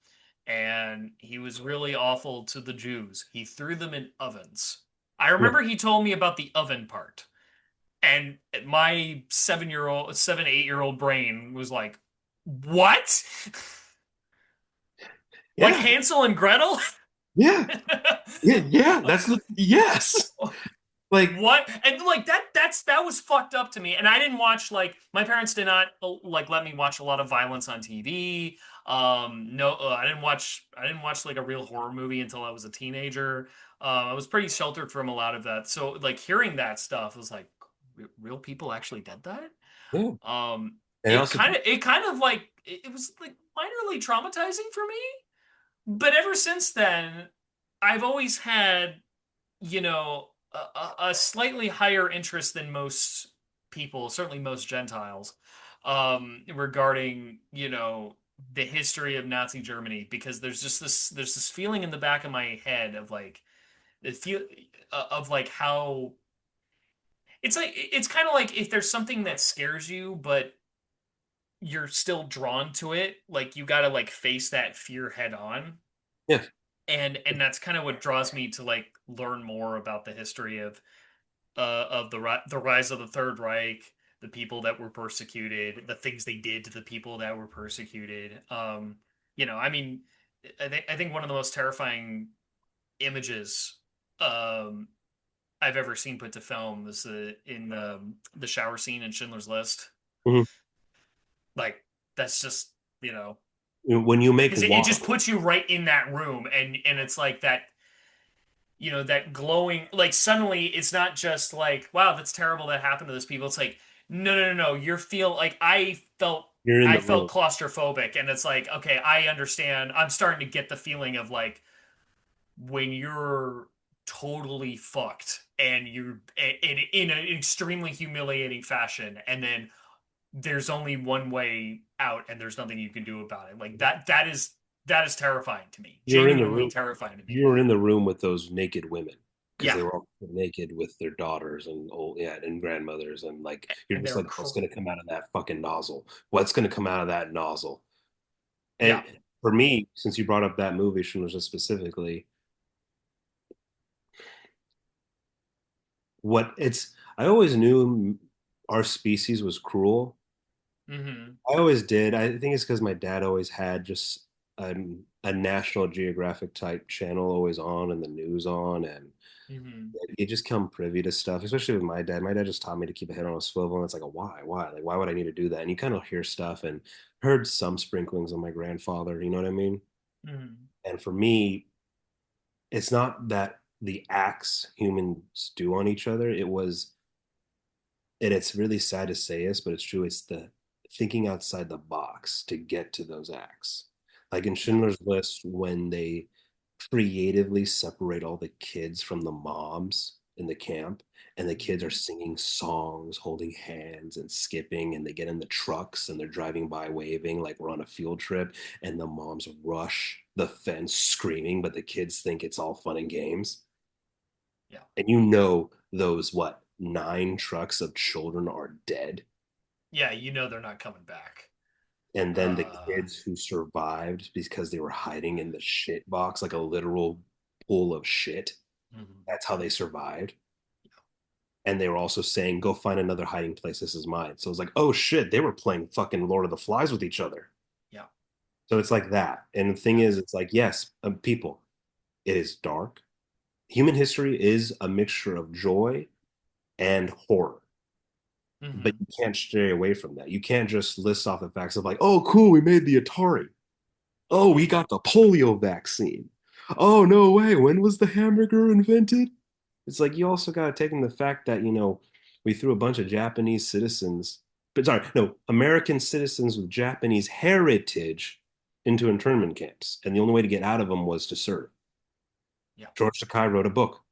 and he was really awful to the Jews. He threw them in ovens. I Yeah. remember he told me about the oven part, and my 8-year old brain was like, "What? Like Yeah. Hansel and Gretel?" Yeah. Yeah. Yeah. Yes. Like, What? And like that was fucked up to me. And I didn't watch like my parents did not like let me watch a lot of violence on TV. No, I didn't watch like a real horror movie until I was a teenager. I was pretty sheltered from a lot of that. So like hearing that stuff was like real people actually did that. yeah. Um, And also, it kind of like it was like minorly traumatizing for me. But ever since then, I've always had a slightly higher interest than most people, certainly most Gentiles, regarding, the history of Nazi Germany, because there's this feeling in the back of my head of like the feel of like how it's kind of like if there's something that scares you, but you're still drawn to it, like you gotta like face that fear head on. yeah, And that's kind of what draws me to like learn more about the history of the rise of the Third Reich, the people that were persecuted, the things they did to the people that were persecuted. I mean, I think one of the most terrifying images um, I've ever seen put to film was in the shower scene in Schindler's List. mhm. Like that's just you know. When you make because it just waffle, puts you right in that room, and it's like that, that glowing, like suddenly it's not just like, wow, that's terrible that happened to those people. It's like, no, no, no, no. You're feel like you're in I the felt room. claustrophobic, and it's like, okay, I understand. I'm starting to get the feeling of like when you're totally fucked and you're in an extremely humiliating fashion, and then there's only one way out, and there's nothing you can do about it. Like that is terrifying to me. You're in the Genuinely room. terrifying to me. You were in the room with those naked women because Yeah, they were all naked with their daughters and old, yeah, and grandmothers, and like you're and they just were like, what's gonna come out of that fucking nozzle? What's gonna come out of that nozzle? yeah. And for me, since you brought up that movie, Schindler's List specifically, what it's I always knew our species was cruel. Hmm. I always did. I think it's because my dad always had just a National Geographic type channel always on and the news on, and Hmm. you just come privy to stuff, especially with my dad. My dad just taught me to keep a head on a swivel, and it's like, a why? Like, why would I need to do that? And you kind of hear stuff and heard some sprinklings of my grandfather, you know what I mean? Hmm. And for me, it's not that the acts humans do on each other. It was, and it's really sad to say this, but it's true. It's the thinking outside the box to get to those acts. Like in Yeah. Schindler's List, when they creatively separate all the kids from the moms in the camp, and the kids are Hmm. singing songs, holding hands and skipping, and they get in the trucks and they're driving by waving like we're on a field trip, and the moms rush the fence screaming, but the kids think it's all fun and games. Yeah. And you know those what 9 trucks of children are dead, Yeah. They're not coming back. and then the Uh, kids who survived because they were hiding in the shit box like a literal pool of shit, mhm. that's how they survived. And they were also saying, go find another hiding place, this is mine. So it was like, oh shit, they were playing fucking Lord of the Flies with each other. Yeah. So it's like that. And the thing Yeah. is, it's like, yes, people, it is dark. Human history is a mixture of joy and horror, but Hmm. you can't stray away from that. You can't just list off the facts of like, oh, cool, we made the Atari. Oh, we Hmm. got the polio vaccine. Oh, no way. When was the hamburger invented? It's like you also got to take in the fact that, we threw a bunch of Japanese citizens, but sorry, no, American citizens with Japanese heritage into internment camps. And the only way to get out of them was to serve. Yeah. George Sakai wrote a book.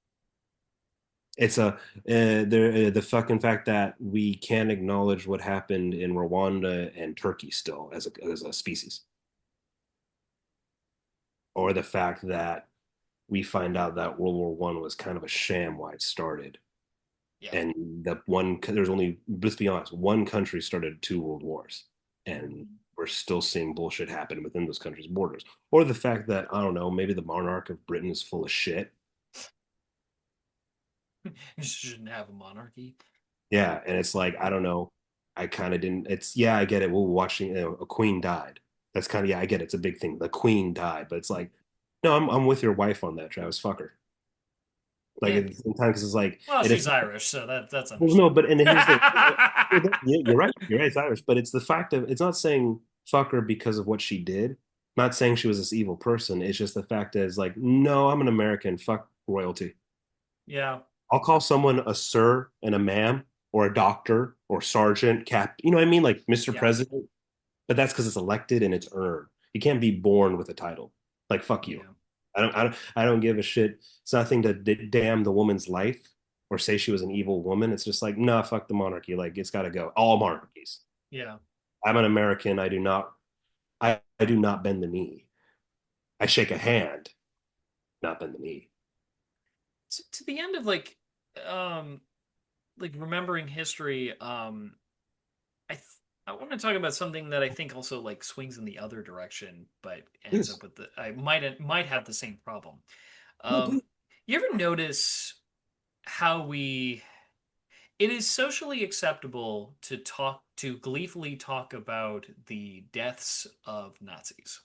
It's the fucking fact that we can't acknowledge what happened in Rwanda and Turkey still as a species, or the fact that we find out that World War One was kind of a sham why it started, Yeah. and that there's only, let's be honest, one country started 2 world wars, and Hmm. we're still seeing bullshit happen within those countries' borders, or the fact that I don't know, maybe the monarch of Britain is full of shit. You shouldn't have a monarchy. Yeah, and it's like I don't know. I kind of didn't. It's yeah, I get it. We're watching. A queen died. That's kind of yeah, I get it. It's a big thing. The queen died, but it's like, no, I'm with your wife on that, Travis. Fuck her. Like Eh. at the same time, because it's like Well, it is. she's Irish, so that's Well, no, but understandable. and here's the thing. Yeah, you're right. You're right. It's Irish, but it's the fact of it's not saying fuck her because of what she did. Not saying she was this evil person. It's just the fact is like, no, I'm an American. Fuck royalty. Yeah. I'll call someone a sir and a ma'am or a doctor or sergeant, cap. You know what I mean? Like Mr. Yeah. President. But that's because it's elected and it's earned. You can't be born with a title. Like fuck you. Yeah. I don't give a shit. It's nothing to damn the woman's life or say she was an evil woman. It's just like, nah, fuck the monarchy. Like it's got to go. All monarchies. Yeah. I'm an American. I do not bend the knee. I shake a hand, not bend the knee. To the end of um remembering history, I th I want to talk about something that I think also like swings in the other direction, but ends Please. up with the I might have the same problem. No, please. Um, you ever notice how it is socially acceptable to gleefully talk about the deaths of Nazis?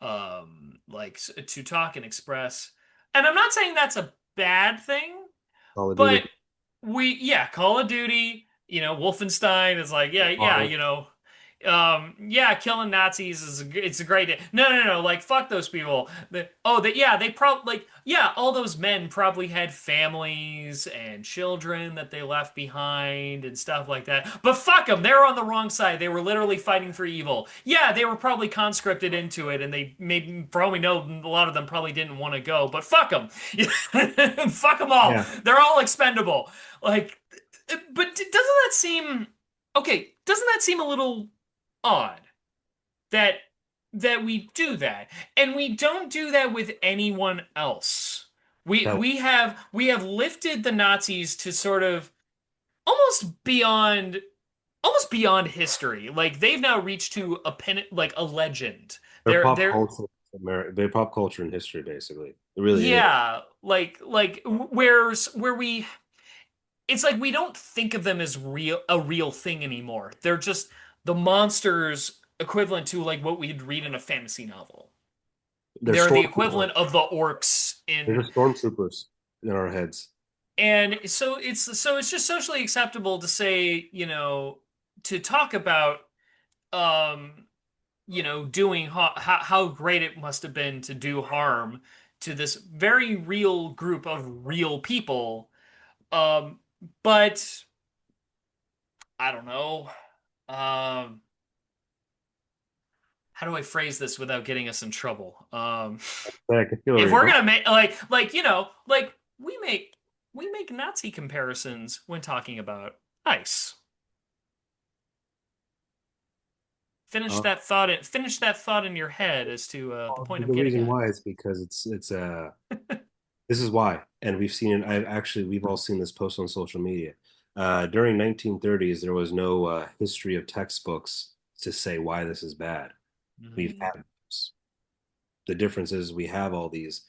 To talk and express, and I'm not saying that's a bad thing, Call of but Duty. Call of Duty, Wolfenstein is like, yeah, yeah, Honor. Yeah, killing Nazis it's a great day. No, no, no, like fuck those people. Yeah, they probably like yeah, all those men probably had families and children that they left behind and stuff like that. But fuck them, they were on the wrong side. They were literally fighting for evil. Yeah, they were probably conscripted into it, and they maybe for all we know, a lot of them probably didn't want to go. But fuck them, fuck them all. Yeah. They're all expendable. Like, but doesn't that seem okay? Doesn't that seem a little odd that we do that, and we don't do that with anyone else. That We have lifted the Nazis to sort of almost beyond history. Like they've now reached to a pen like a legend. They're they're pop culture and history, basically. It really is. yeah, where we it's like we don't think of them as a real thing anymore. They're just the monsters equivalent to like what we'd read in a fantasy novel. They're They're the stormtroopers. equivalent of the orcs They're in just stormtroopers in our heads. and it's just socially acceptable to say, to talk about um doing how great it must have been to do harm to this very real group of real people. Um but I don't know. Um how do I phrase this without getting us in trouble? But I can feel where If you're we're going. gonna make like we make Nazi comparisons when talking about ice. Uh, Finish that thought in your head as to the point I'm the getting reason at. why is because this is why, and we've seen it. We've all seen this post on social media. During 1930s, there was no history of textbooks to say why this is bad. We've Mhm. had those. The difference is we have all these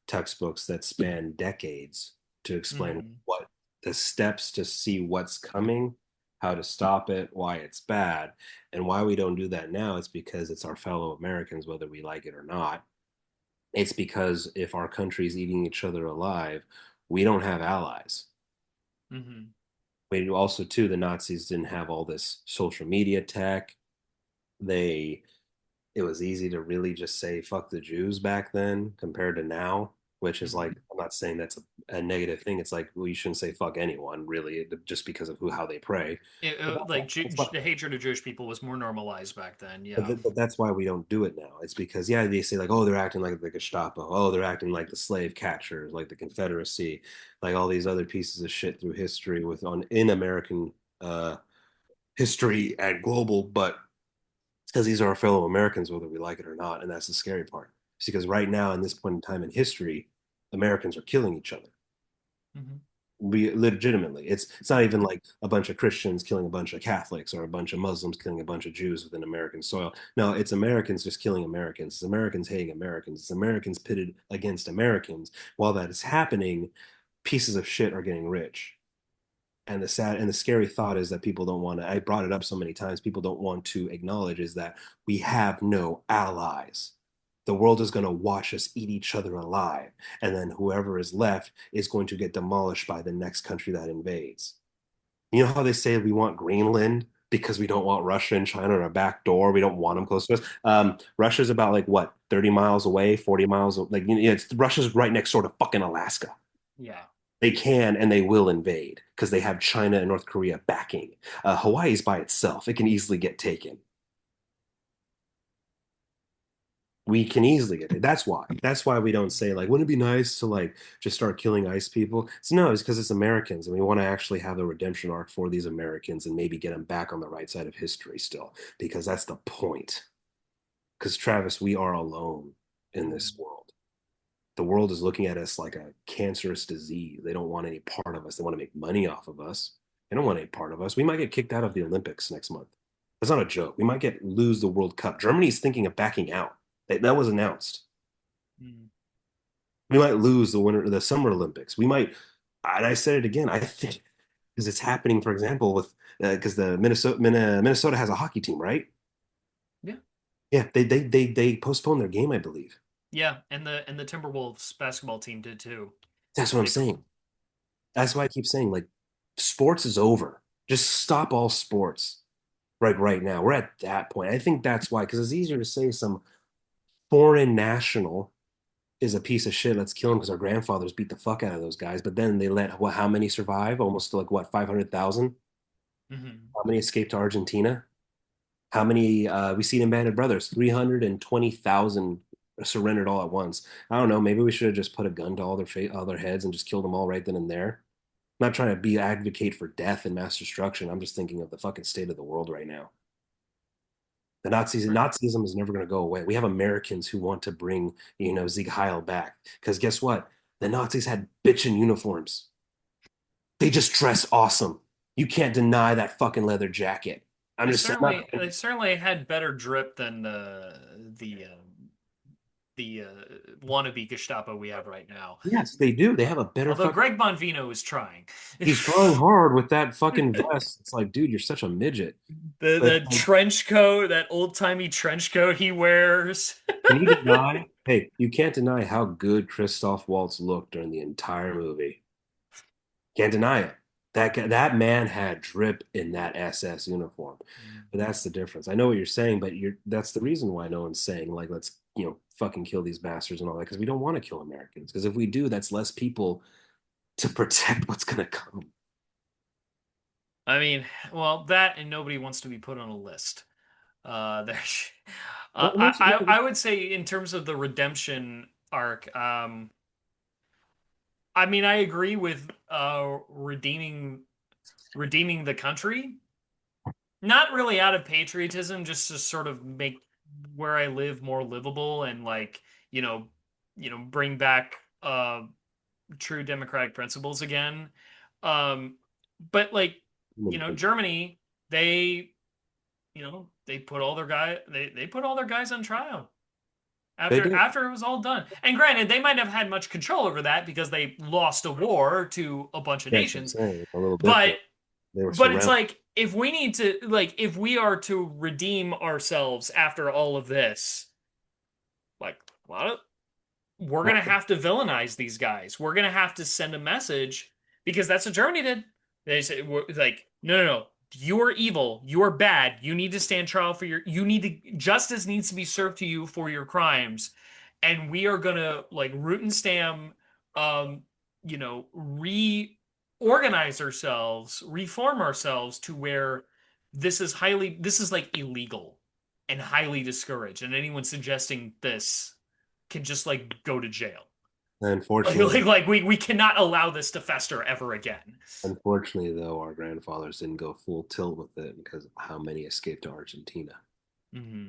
textbooks that span decades to explain Mhm. what the steps to see what's coming, how to stop it, why it's bad, and why we don't do that now. It's because it's our fellow Americans, whether we like it or not. It's because if our country's eating each other alive, we don't have allies. Mhm. We also, too, the Nazis didn't have all this social media tech. They It was easy to really just say fuck the Jews back then compared to now, which is like, Mhm. I'm not saying that's a negative thing. It's like, well, you shouldn't say fuck anyone really just because of how they pray. But that's why, The hatred of Jewish people was more normalized back then. Yeah. but that's why we don't do it now. It's because, yeah, they say like, oh, they're acting like the Gestapo. Oh, they're acting like the slave catchers, like the Confederacy, like all these other pieces of shit through history in American uh, history and global, but it's because these are our fellow Americans, whether we like it or not. And that's the scary part. It's because right now, in this point in time in history, Americans are killing each other. Mhm. We legitimately, it's not even like a bunch of Christians killing a bunch of Catholics or a bunch of Muslims killing a bunch of Jews within American soil. No, it's Americans just killing Americans. It's Americans hating Americans. It's Americans pitted against Americans. While that is happening, pieces of shit are getting rich. And the scary thought is that people don't want to, I brought it up so many times, people don't want to acknowledge is that we have no allies. The world is going to watch us eat each other alive, and then whoever is left is going to get demolished by the next country that invades. You know how they say we want Greenland because we don't want Russia and China on our back door, we don't want them close to us. Russia's about like what, 30 miles away, 40 miles, like, it's Russia's right next door to fucking Alaska. Yeah. They can and they will invade because they have China and North Korea backing. Hawaii's by itself. It can easily get taken. We can easily get it. That's why. That's why we don't say like, wouldn't it be nice to like just start killing ice people? No, it's because it's Americans and we want to actually have the redemption arc for these Americans and maybe get them back on the right side of history still, because that's the point. Because Travis, we are alone in this Mhm. world. The world is looking at us like a cancerous disease. They don't want any part of us. They want to make money off of us. They don't want any part of us. We might get kicked out of the Olympics next month. That's not a joke. We might get lose the World Cup. Germany's thinking of backing out. That was announced. Mhm. We might lose the Summer Olympics. We might, and I said it again. I think because it's happening. For example, with because the Minnesota has a hockey team, right? Yeah. Yeah, they postponed their game, I believe. Yeah, and the Timberwolves basketball team did too. That's what I'm They saying. That's why I keep saying like sports is over. Just stop all sports. right now. We're at that point. I think that's why, because it's easier to say some foreign national is a piece of shit. Let's kill him because our grandfathers beat the fuck out of those guys. But then they let what? How many survive? Almost like what? 500,000. Hmm. How many escaped to Argentina? How many we seen in Banded Brothers? 320,000 surrendered all at once. I don't know. Maybe we should have just put a gun to all their heads and just killed them all right then and there. I'm not trying to be advocate for death and mass destruction. I'm just thinking of the fucking state of the world right now. The Right. Nazism is never going to go away. We have Americans who want to bring, Sieg Heil back. Because guess what? The Nazis had bitchin' uniforms. They just dress awesome. You can't deny that fucking leather jacket. I'm just saying, I'm not, They certainly had better drip than the wannabe Gestapo we have right now. yes, they do. They have a better Although fucking, Greg Bonvino is trying. he's trying hard with that fucking vest. It's like, dude, you're such a midget. But The trench coat, that old-timey trench coat he wears. can you deny? Hey, you can't deny how good Christoph Waltz looked during the entire movie. Can't deny it. That man had drip in that SS uniform. But that's the difference. I know what you're saying, but that's the reason why no one's saying like let's, fucking kill these bastards and all that because we don't want to kill Americans. Because if we do, that's less people to protect what's gonna come. I mean, well, that and nobody wants to be put on a list. There's, Well, most of I would say in terms of the redemption arc, I mean, I agree with redeeming the country, not really out of patriotism, just to sort of make where I live more livable and like, you know, bring back true democratic principles again. Um, but like, Germany, they, they put all their they put all their guys on trial they after did. it was all done. And granted, they might have had much control over that because they lost a war to a bunch of That's what I'm nations. saying. A little bit But though. They were it's surrounded. like if we need to like if we are to redeem ourselves after all of this, like a lot of we're gonna have to villainize these guys. We're gonna have to send a message because that's what Germany did. They said like, no, no, no. You are evil. You are bad. You need to stand trial for your. You need to justice needs to be served to you for your crimes, and we are gonna like root and stam, reorganize ourselves, reform ourselves to where this is like illegal and highly discouraged, and anyone suggesting this can just like go to jail. Unfortunately, We cannot allow this to fester ever again. unfortunately though, our grandfathers didn't go full tilt with it because of how many escaped to Argentina. Hmm.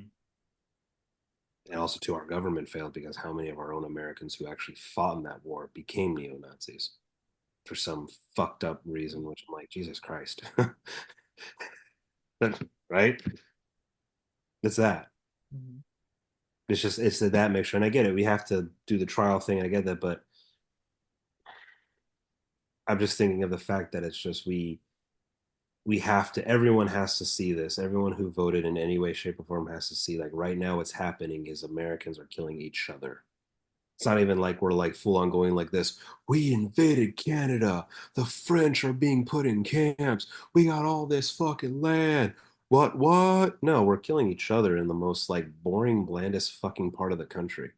And also, too, our government failed because how many of our own Americans who actually fought in that war became neo Nazis for some fucked up reason, which I'm like, Jesus Christ. Right? It's that. It's that mixture. And I get it. We have to do the trial thing. I get that. But I'm just thinking of the fact that it's just we have to, everyone has to see this. Everyone who voted in any way, shape, or form has to see like right now what's happening is Americans are killing each other. It's not even like we're like full on going like this. We invaded Canada. The French are being put in camps. We got all this fucking land. What? No, we're killing each other in the most like boring, blandest fucking part of the country.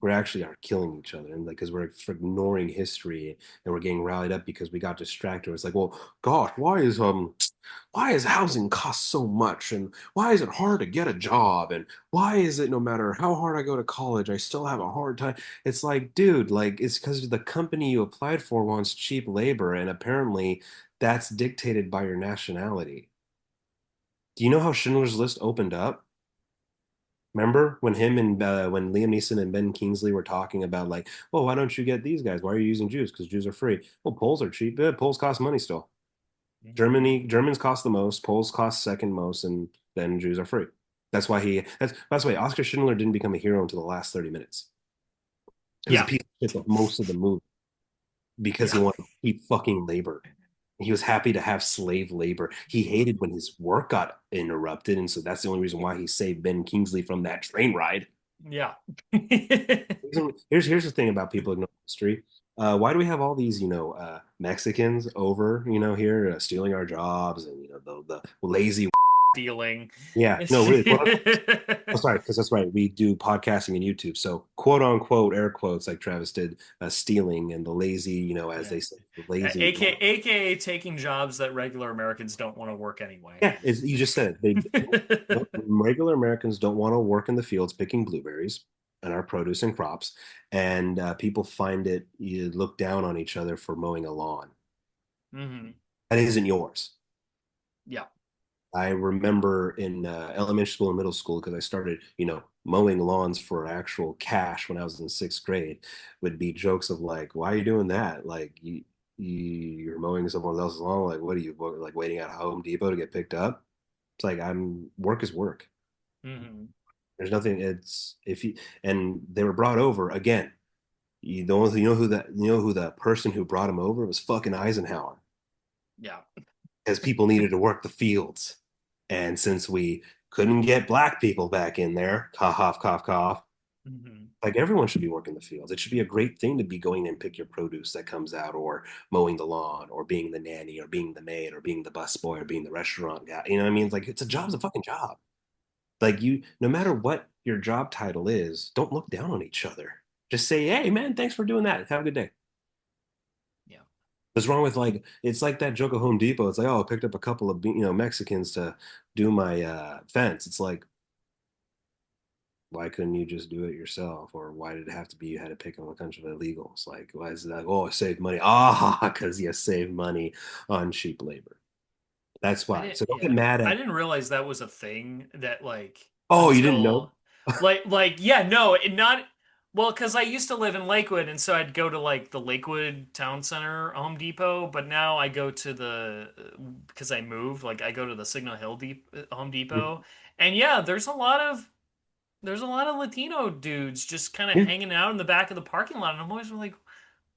We actually are killing each other, and like because we're ignoring history and we're getting rallied up because we got distracted. It's like, well, gosh, why is housing cost so much, and why is it hard to get a job, and why is it no matter how hard I go to college, I still have a hard time. It's like, dude, like it's because the company you applied for wants cheap labor, and apparently that's dictated by your nationality. Do you know how Schindler's List opened up? Remember when him and when Liam Neeson and Ben Kingsley were talking about like, well, why don't you get these guys? Why are you using Jews? Because Jews are free. Well, Poles are cheap. Poles cost money still. Germans cost the most, Poles cost second most, and then Jews are free. That's why Oscar Schindler didn't become a hero until the last 30 minutes. He was a Yeah, piece of shit the most of the movie because he yeah, wanted to keep fucking labor. He was happy to have slave labor. He hated when his work got interrupted, and so that's the only reason why he saved Ben Kingsley from that train ride. yeah. Here's the thing about people ignoring history. Why do we have all these, Mexicans over, here stealing our jobs and the lazy? stealing. Yeah, no, really, quote unquote. Oh, sorry, because that's right. We do podcasting and YouTube. So, quote unquote, air quotes, like Travis did, stealing and the lazy, as Yeah. they say, the lazy. AKA taking jobs that regular Americans don't want to work anyway. Yeah, you just said it. Regular Americans don't want to work in the fields picking blueberries and our produce and crops, and people find it, you look down on each other for mowing a lawn. Hmm. That isn't yours. Yeah. I remember in elementary school and middle school, because I started, mowing lawns for actual cash when I was in sixth grade, would be jokes of like, "Why are you doing that? Like, you're mowing someone else's lawn. Like, what are you like waiting at Home Depot to get picked up?" It's like I'm work is work. Hmm. There's nothing. It's if you and they were brought over again. You don't you know who the person who brought him over was fucking Eisenhower, Yeah. because people needed to work the fields. And since we couldn't get black people back in there, cough, cough, cough, cough, Hmm. like everyone should be working the fields. It should be a great thing to be going and pick your produce that comes out, or mowing the lawn, or being the nanny, or being the maid, or being the busboy, or being the restaurant guy. You know what I mean? It's like it's a job's a Hmm. fucking job. Like no matter what your job title is, don't look down on each other. Just say, hey man, thanks for doing that. Have a good day. Yeah. What's wrong with like it's like that joke of Home Depot. It's like, oh, I picked up a couple of Mexicans to do my fence. It's like, why couldn't you just do it yourself? Or why did it have to be you had to pick on a bunch of illegals? Like, why is it like, oh, I saved money? Ah, because you save money on cheap labor. That's I why. didn't, So don't get yeah. mad I at, didn't realize that was a thing that like oh, you didn't know? until yeah, no, it not well, because I used to live in Lakewood and so I'd go to like the Lakewood Town Center Home Depot, but now I go to the because I moved, like I go to the Signal Hill Home Depot. And yeah, there's a lot of Latino dudes just kind of Yeah, hanging out in the back of the parking lot and I'm always like,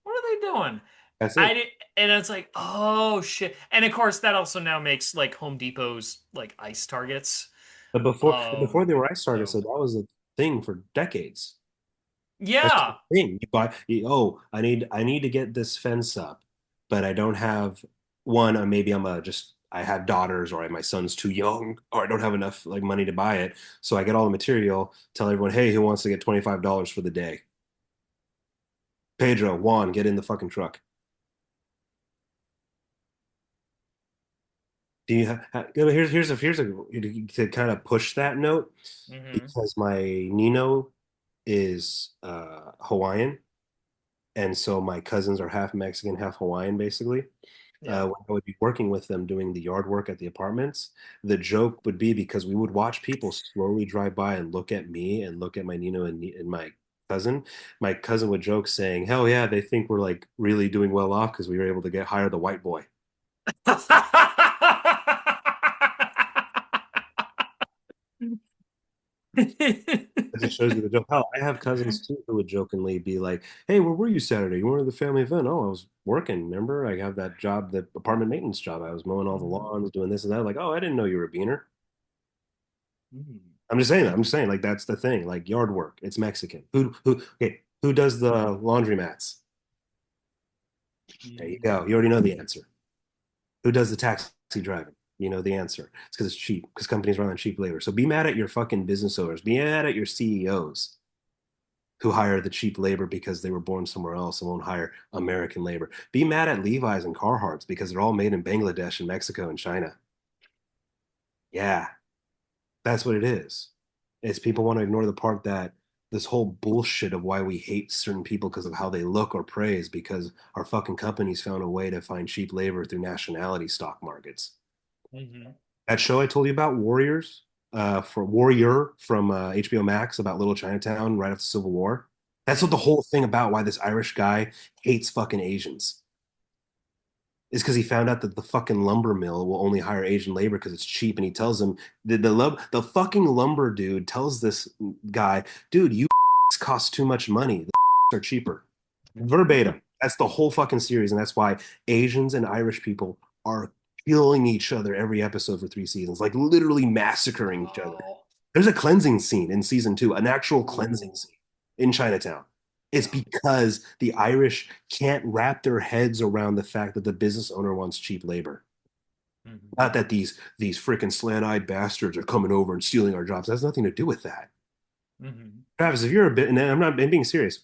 what are they doing? that's I it. did, and it's like, oh shit. And of course, that also now makes like Home Depot's like ice targets. But before they were ice targets, So so that was a thing for decades. That's just the yeah. thing. Oh, I need to get this fence up, but I don't have one. Or maybe I have daughters, or my son's too young, or I don't have enough like money to buy it. So I get all the material, tell everyone, hey, who wants to get $25 for the day? Pedro, Juan, get in the fucking truck. Do you here's a to kind of push that note, Hmm. because my Nino is Hawaiian, and so my cousins are half Mexican, half Hawaiian, basically. Yeah. When I would be working with them doing the yard work at the apartments, the joke would be, because we would watch people slowly drive by and look at me and look at my Nino and my cousin. My cousin would joke saying, "Hell yeah, they think we're like really doing well off because we were able to get hire the white boy." It just shows you the joke. Hell, I have cousins too who would jokingly be like, "Hey, where were you Saturday? You were at the family event." "Oh, I was working. Remember, I have that job, the apartment maintenance job. I was mowing all the Mhm. lawns, doing this and that." Like, "Oh, I didn't know you were a beaner." Mhm. I'm just saying that. I'm just saying, like, that's the thing. Like yard work, it's Mexican. Okay, who does the laundry mats? There you Mhm. go. You already know the answer. Who does the taxi driving? You know the answer. It's because it's cheap, because companies run on cheap labor. So be mad at your fucking business owners. Be mad at your CEOs who hire the cheap labor because they were born somewhere else and won't hire American labor. Be mad at Levi's and Carhartts because they're all made in Bangladesh and Mexico and China. Yeah, that's what it is. It's people want to ignore the part that this whole bullshit of why we hate certain people because of how they look or praise, because our fucking companies found a way to find cheap labor through nationality stock markets. Mhm. That show I told you about, for Warrior from HBO Max, about Little Chinatown right after the Civil War. That's what the Mhm. whole thing about why this Irish guy hates fucking Asians. Is because he found out that the fucking lumber mill will only hire Asian labor because it's cheap, and he tells him the fucking lumber dude tells this guy, dude, you cost too much money. The are cheaper. Verbatim. That's the whole fucking series, and that's why Asians and Irish people are killing each other every episode for 3 seasons, like literally massacring each other. Oh. There's a cleansing scene in season 2, an actual cleansing Ooh. scene in Chinatown. It's Yeah. because the Irish can't wrap their heads around the fact that the business owner wants cheap labor. Hmm. Not that these freaking slant-eyed bastards are coming over and stealing our jobs. That has nothing to do with that. Hmm. Travis, if you're a bit, and I'm being serious,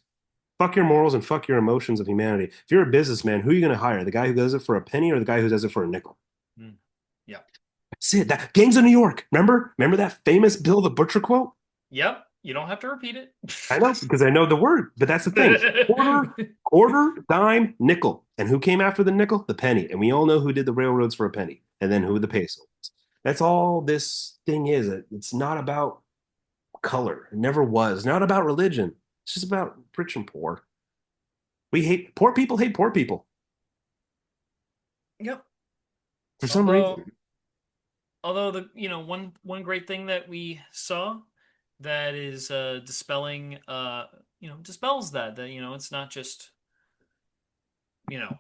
fuck your morals and fuck your emotions of humanity. If you're a businessman, who are you going to hire? The guy who does it for a penny or the guy who does it for a nickel? Mm. Yeah. That's it. That Gangs of New York. Remember that famous Bill the Butcher quote? Yep. You don't have to repeat it. I know because I know the word, but that's the thing. Quarter, dime, nickel. And who came after the nickel? The penny. And we all know who did the railroads for a penny, and then who the peso was. That's all this thing is. It's not about color. It never was. Not about religion. It's just about rich and poor. We hate poor people. Hate poor people Yep. for some Although reason. although the one great thing that we saw that is dispelling dispels that it's not just you know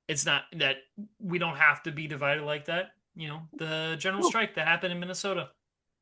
it's not that we don't have to be divided like that. The general Oh, strike that happened in Minnesota.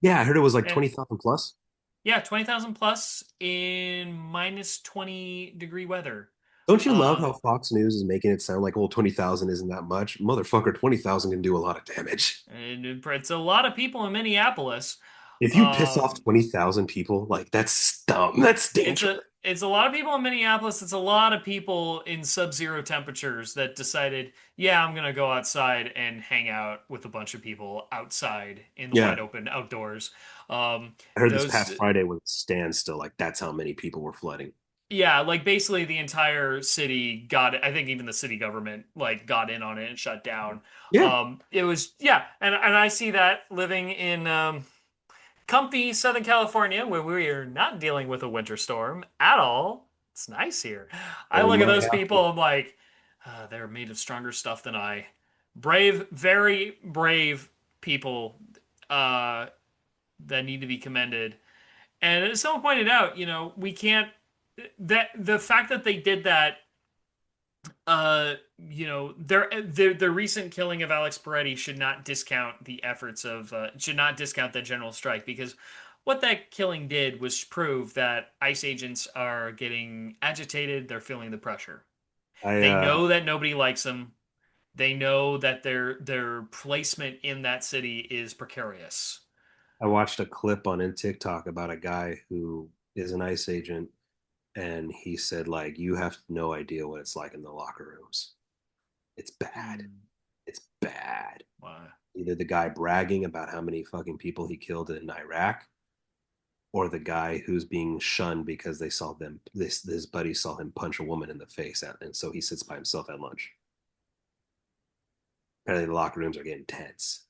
yeah, I heard it was like And 20,000 plus. yeah, 20,000 plus in minus 20-degree weather. Don't you love Um how Fox News is making it sound like, oh, 20,000 isn't that much? Motherfucker, 20,000 can do a lot of damage. and it's a lot of people in Minneapolis. If you piss off Um 20,000 people, like that's dumb. That's It's dangerous. a lot of people in Minneapolis. It's a lot of people in sub-zero temperatures that decided, yeah, I'm gonna go outside and hang out with a bunch of people outside in the Yeah, wide open outdoors. Um, I heard this those, past Friday was a standstill. Like that's how many people were flooding. yeah, like basically the entire city got it. I think even the city government like got in on it and shut down. Yeah, It was yeah, and I see that living in comfy Southern California, where we are not dealing with a winter storm at all. It's nice here. I well, we look at might those have to. people, I'm like, they're made of stronger stuff than I. Brave, very brave people uh, that need to be commended. And as someone pointed out, we can't, that the fact that they did that their recent killing of Alex Peretti should not discount the efforts of should not discount the general strike because what that killing did was prove that ICE agents are getting agitated, they're feeling the pressure. I They uh know that nobody likes them. They know that their placement in that city is precarious. I watched a clip on in TikTok about a guy who is an ICE agent, and he said like you have no idea what it's like in the locker rooms. It's bad. Hmm. It's bad. Wow. Either the guy bragging about how many fucking people he killed in Iraq, or the guy who's being shunned because they saw them this buddy saw him punch a woman in the face and so he sits by himself at lunch. Apparently the locker rooms are getting tense.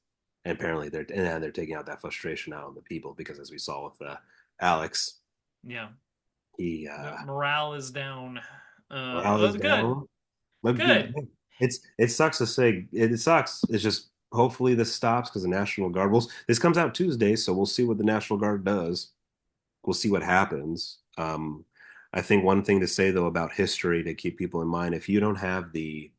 And apparently they're taking out that frustration out on the people because as we saw with Alex, Yeah. he Morale is down. morale Well, is good. down. But Good. it sucks to say it sucks. It's just hopefully this stops because the National Guard will. This comes out Tuesday, so we'll see what the National Guard does. We'll see what happens. I think one thing to say though about history to keep people in mind, if you don't have the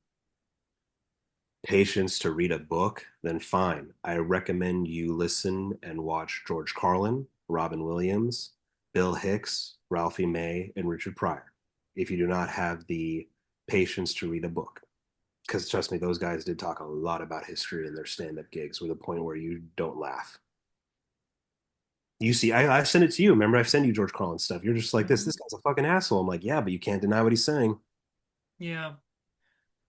patience to read a book, then fine. I recommend you listen and watch George Carlin, Robin Williams, Bill Hicks, Ralphie May, and Richard Pryor. If you do not have the patience to read a book, because trust me, those guys did talk a lot about history in their stand-up gigs, with a point where you don't laugh. You see, I sent it to you. Remember, I sent you George Carlin stuff. You're just like this. Hmm. This guy's a fucking asshole. I'm like, yeah, but you can't deny what he's saying. Yeah.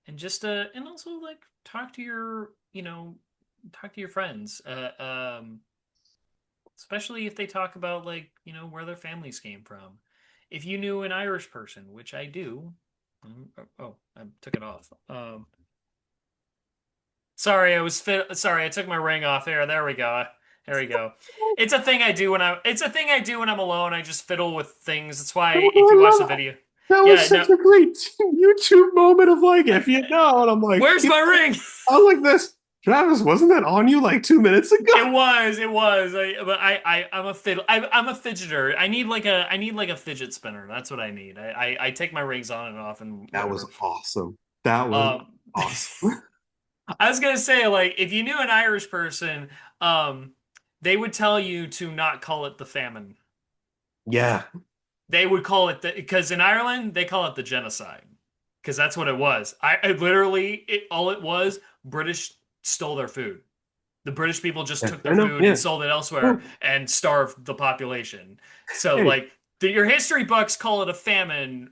And just and also like talk to your friends especially if they talk about like where their families came from. If you knew an Irish person, which I do. Oh, I took it off. Sorry, sorry, I took my ring off there we go. There we go. It's a thing I do when I'm alone. I just fiddle with things. That's why if you watch the Oh, I love video. that was Yeah, no. such a great YouTube moment of like, if you know, and I'm like, Where's my ring? I was like this. Travis, wasn't that on you like 2 minutes ago? It was. But I'm a fidgeter. I need like a fidget spinner. That's what I need. I take my rings on and off and That was whatever. awesome. That was Um, awesome. I was gonna say like if you knew an Irish person, um, they would tell you to not call it the famine. Yeah, They would call it because in Ireland they call it the genocide because that's what it was. I literally all it was British stole their food. The British people just Yeah, took I their know. food and Yeah. sold it elsewhere Well, and starved the population. So hey, like your history books call it a famine,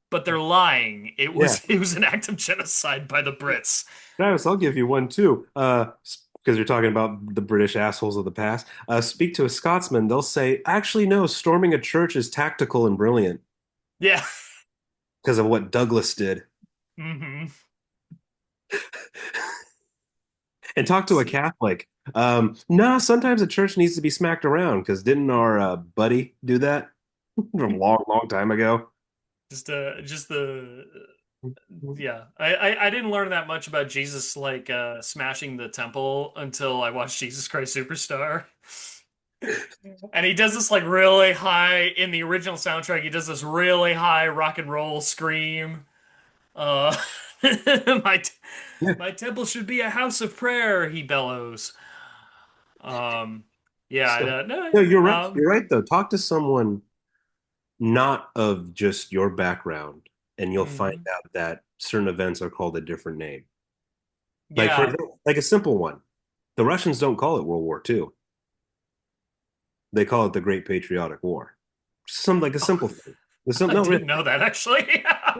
but they're lying. It yeah. was it was an act of genocide by the Brits. Travis, I'll give you one too. Because you're talking about the British assholes of the past. Speak to a Scotsman, they'll say, actually, no, storming a church is tactical and brilliant Yeah. because of what Douglas did. Hmm. And talk to a Catholic. No, sometimes a church needs to be smacked around because didn't our buddy do that a long, long time ago? Just the yeah. I didn't learn that much about Jesus like smashing the temple until I watched Jesus Christ Superstar. And he does this like really high in the original soundtrack. He does this really high rock and roll scream. Uh, my Yeah. my temple should be a house of prayer. He bellows. Um, yeah, So, no, no, you're right. You're right, though. Talk to someone not of just your background, and you'll find mhm. out that certain events are called a different name. Like, for Yeah. example, like a simple one. The Russians don't call it World War II. They call it the Great Patriotic War. Some like a Oh, simple thing. I No, really, didn't know that actually.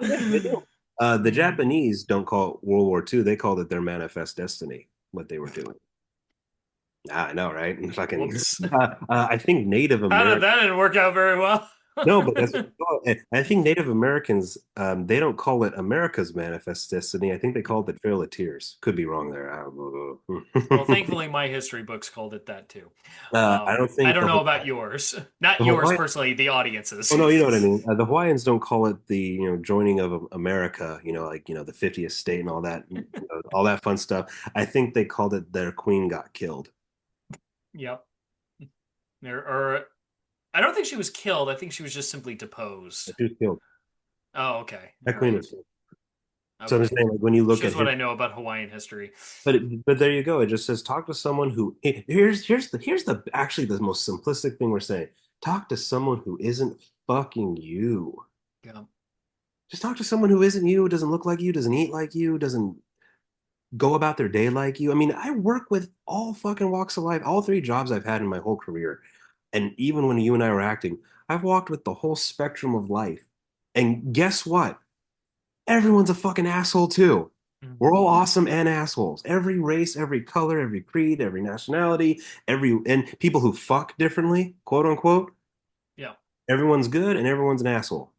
they do. The Mhm. Japanese don't call it World War II. They called it their manifest destiny, what they were doing. I know, right? Fucking, Whoops. I think Native Americans. That didn't work out very well. No, but that's what they call it. I think Native Americans, they don't call it America's manifest destiny. I think they called it Trail of Tears. Could be wrong there. Well, thankfully, my history books called it that too. I don't I think don't know about yours. Not the yours Hawaii, personally, the oh audience's. no, you know what I mean. The Hawaiians don't call it the joining of America. The 50th state and all that, all that fun stuff. I think they called it their queen got killed. Yep. Or I don't think she was killed. I think she was just simply deposed. She was killed. Oh, okay. All That queen right. was killed. So I'm just Okay. saying, like when you look at Shows what his, I know about Hawaiian history. but there you go. It just says talk to someone who here's the actually the most simplistic thing we're saying. Talk to someone who isn't fucking you. Yeah. Just talk to someone who isn't you, doesn't look like you, doesn't eat like you, doesn't go about their day like you. I mean, I work with all fucking walks of life, all three jobs I've had in my whole career. And even when you and I were acting, I've walked with the whole spectrum of life. And guess what? Everyone's a fucking asshole too. We're Hmm. all awesome and assholes. Every race, every color, every creed, every nationality, and people who fuck differently, quote unquote, Yeah. everyone's good and everyone's an asshole.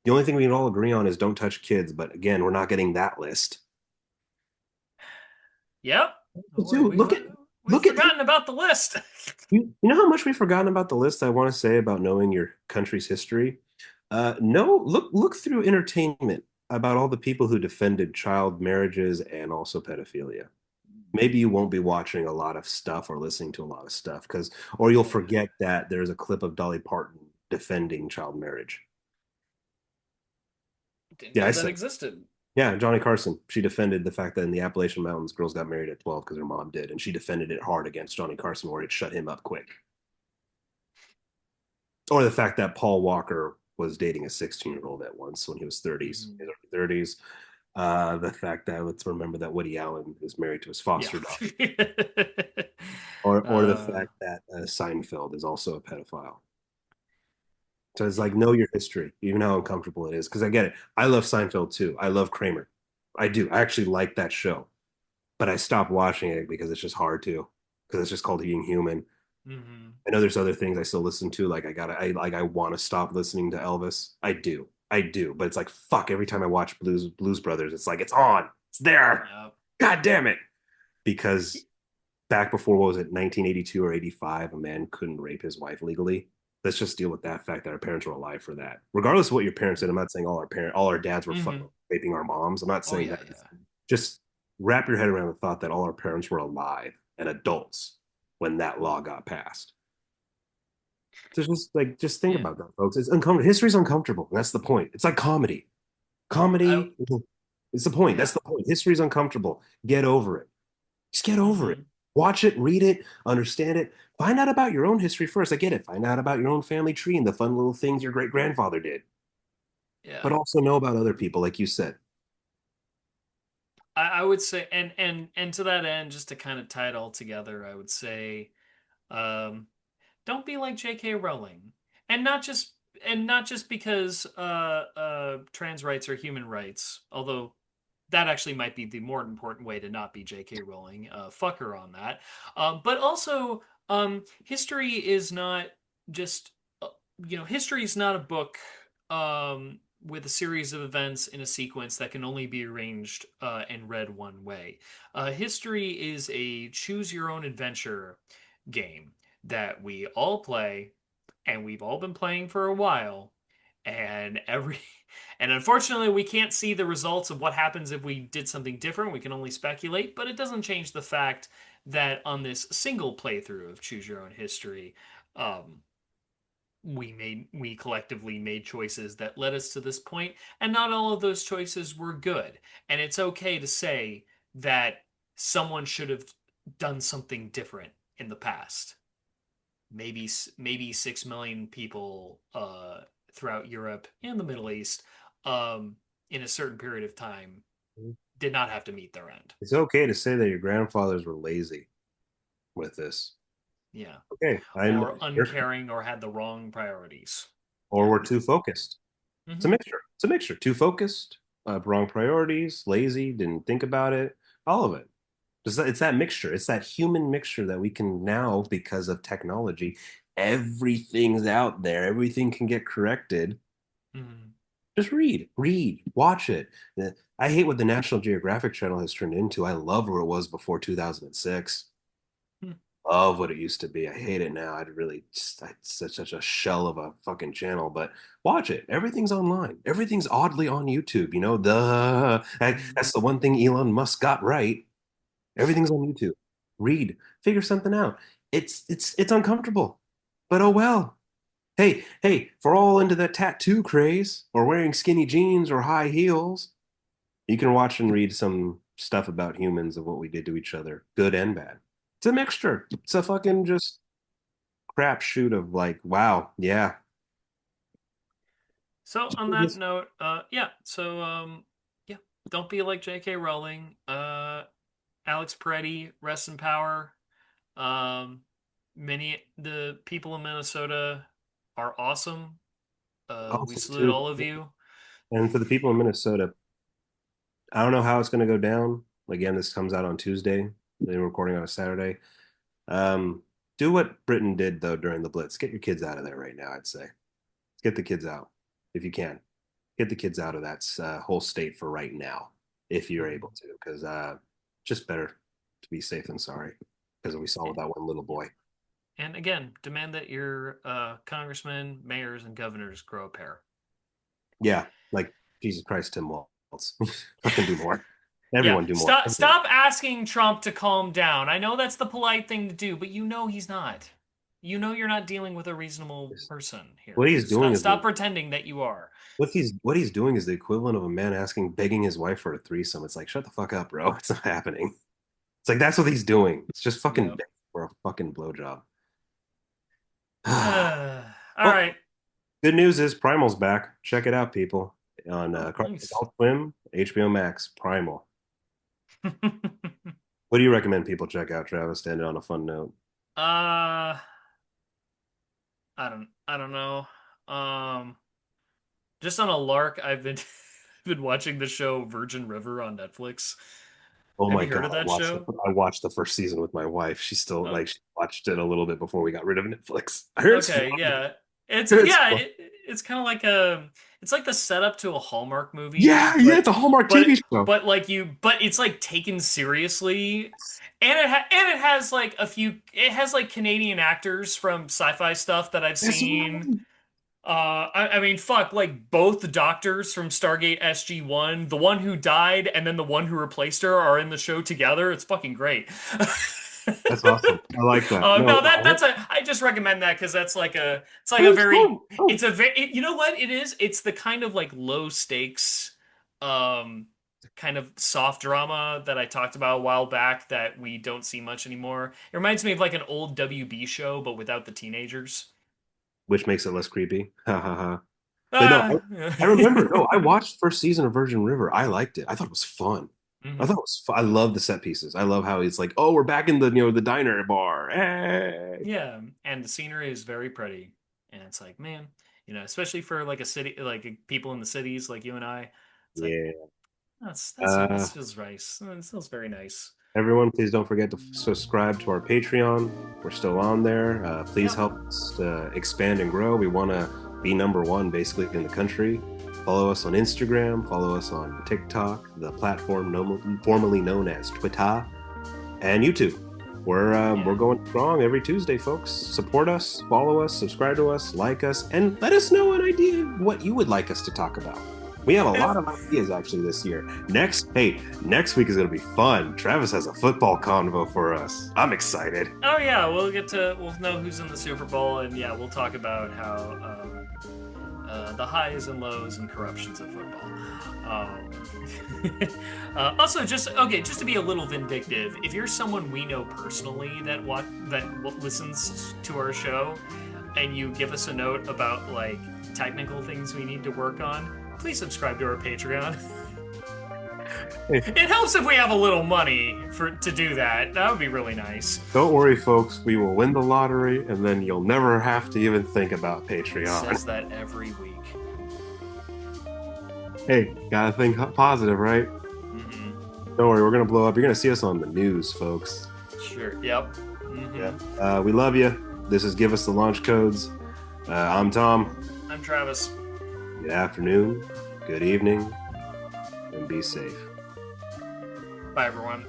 The only thing we can all agree on is don't touch kids, but again, we're not getting that list. Yep. Don't worry. Dude, We've look at forgotten about the list. you know how much we've forgotten about the list I want to say about knowing your country's history? No, look through entertainment about all the people who defended child marriages and also pedophilia. Maybe you won't be watching a lot of stuff or listening to a lot of stuff or you'll Yeah. forget that there's a clip of Dolly Parton defending child marriage. Didn't Yeah, know I that said, existed. yeah, Johnny Carson. She defended the fact that in the Appalachian Mountains, girls got married at 12 because their mom did, and she defended it hard against Johnny Carson, where it shut him up quick. Or the fact that Paul Walker was dating a 16-year-old at once when he was 30s, his Mhm. early 30s. The fact that let's remember that Woody Allen is married to his Yeah. foster daughter, or the uh, fact that Seinfeld is also a pedophile. So it's like yeah. know your history, even how uncomfortable it is. Because I get it. I love Seinfeld too. I love Kramer. I do. I actually like that show, but I stopped watching it because it's just hard to. Because it's just called being human. Hmm. I know there's other things I still listen to. Like I want to stop listening to Elvis. I do. But it's like fuck. Every time I watch Blues Brothers, it's like it's on. It's there. Yeah. God damn it. Because back before what was it, 1982 or 85, a man couldn't rape his wife legally. Let's just deal with that fact that our parents were alive for that. Regardless of what your parents did, I'm not saying all our dads were fucking Hmm. raping our moms. I'm not Oh saying yeah, that. yeah. Just wrap your head around the thought that all our parents were alive and adults when that law got passed. So just think Yeah. about that, folks. It's uncomfortable. History's uncomfortable. That's the point. It's like comedy. I Comedy is the point. That's yeah. the point. History's uncomfortable. Get over it. Just get over it. Hmm. Watch it, read it, understand it. Find out about your own history first. I get it. Find out about your own family tree and the fun little things your great grandfather did. Yeah. But also know about other people, like you said. I would say, and to that end, just to kind of tie it all together, I would say, um, don't be like J.K. Rowling, and not just because trans rights are human rights, although that actually might be the more important way to not be J.K. Rowling. Fuck her on that. But also, history is not just, uh, history is not a book with a series of events in a sequence that can only be arranged and read one way. History is a choose your own adventure game that we all play, and we've all been playing for a while, and and unfortunately we can't see the results of what happens if we did something different. We can only speculate, but it doesn't change the fact that on this single playthrough of Choose Your Own History, um, we collectively made choices that led us to this point, and not all of those choices were good. And it's okay to say that someone should have done something different in the past. Maybe 6 million people throughout Europe and the Middle East, um, in a certain period of time, did not have to meet their end. It's okay to say that your grandfathers were lazy with this. Yeah. Okay, I admit Or it. uncaring or had the wrong priorities. Or Yeah. we're too focused. It's a Hmm. mixture. It's a mixture. Too focused, wrong priorities, lazy, didn't think about it, all of it. It's that mixture. It's that human mixture that we can now, because of technology, everything's out there. Everything can get corrected. Hmm. Just read, watch it. I hate what the National Geographic Channel has turned into. I love where it was before 2006. Love what it used to be. I hate it now. It's such a shell of a fucking channel, but watch it. Everything's online. Everything's oddly on YouTube. Hmm. That's the one thing Elon Musk got right. Everything's on YouTube. Read, figure something out. It's uncomfortable, but oh well. Hey, if we're all into that tattoo craze or wearing skinny jeans or high heels, you can watch and read some stuff about humans of what we did to each other, good and bad. It's a mixture. It's a fucking just crapshoot of like, wow, yeah. So on that note, yeah, don't be like J.K. Rowling. Alex Peretti, rest in power. Um, many the people in Minnesota are awesome. We Awesome salute too. all of you. And for the people in Minnesota, I don't know how it's going to go down. Again, this comes out on Tuesday. They're recording on a Saturday. Um, do what Britain did though during the Blitz. Get your kids out of there right now, I'd say. Get the kids out if you can. Get the kids out of that whole state for right now, if you're able to, because just better to be safe than sorry, because we saw with that one little boy. And again, demand that your congressmen, mayors, and governors grow a pair. Yeah, like Jesus Christ, Tim Walz, fucking do more. Yeah, Everyone do more. Everyone. stop asking Trump to calm down. I know that's the polite thing to do, but you know he's not. You know you're not dealing with a reasonable person here. What he's So doing is stop pretending that you are. what he's doing is the equivalent of a man begging his wife for a threesome. It's like, shut the fuck up, bro. It's not happening. It's like that's what he's doing. It's just fucking Yep. begging for a fucking blowjob. All Well, right. good news is Primal's back. Check it out, people. On Oh, nice. Adult Swim, HBO Max, Primal. What do you recommend people check out, Travis? To end it on a fun note. uh, I don't know. Um, just on a lark, I've been been watching the show Virgin River on Netflix. Oh Have my you heard God, of that show? I watched the first season with my wife. She's still Oh, like she watched it a little bit before we got rid of Netflix. I heard it's fun. okay, yeah. It's It's yeah, fun. it's kind of like a it's like the setup to a Hallmark movie, Yeah, it's a Hallmark TV show. but it's like taken seriously, and it has like Canadian actors from sci-fi stuff that I've That's seen. right. I mean, fuck, like both the doctors from Stargate SG-1, the one who died and then the one who replaced her are in the show together. It's fucking great. That's awesome. I like that. No, No, I just recommend that because it's like a it's very fun. Oh, it's a very you know what it is? It's the kind of like low stakes um kind of soft drama that I talked about a while back that we don't see much anymore. It reminds me of like an old WB show but without the teenagers. which makes it less creepy. Ha ha ha. But no, Ah, I remember. No, I watched the first season of Virgin River. I liked it. I thought it was fun. I thought Hmm. it was I love the set pieces. I love how it's like, oh, we're back in the the diner bar. Hey. Yeah, and the scenery is very pretty, and it's like, man, especially for like a city, like people in the cities, like you and I, it's like Yeah. that feels nice. It feels very nice. Everyone, please don't forget to subscribe to our Patreon. We're still on there. Please Yep. help us expand and grow. We want to be number one basically in the country. Follow us on Instagram, follow us on TikTok, the platform formerly known as Twitter, and YouTube. We're Yeah. going strong every Tuesday, folks. Support us, follow us, subscribe to us, like us, and let us know an idea of what you would like us to talk about. We have a lot If of ideas actually this year. Next week is going to be fun. Travis has a football convo for us. I'm excited. Oh yeah, we'll know who's in the Super Bowl, and yeah, we'll talk about how the highs and lows and corruptions of football. Um, also, just to be a little vindictive, if you're someone we know personally that listens to our show, and you give us a note about like technical things we need to work on, please subscribe to our Patreon. Hey, It helps if we have a little money to do that. That would be really nice. don't worry, folks. We will win the lottery, and then you'll never have to even think about He Patreon. says that every week. Hey, gotta think positive, right? Hmm. Don't worry, we're gonna blow up. You're gonna see us on the news, folks. Sure. Yep. Yeah. Hmm. We love you. This is Give Us the Launch Codes. I'm Tom. I'm Travis. Good afternoon, good evening, and be safe. Bye, everyone.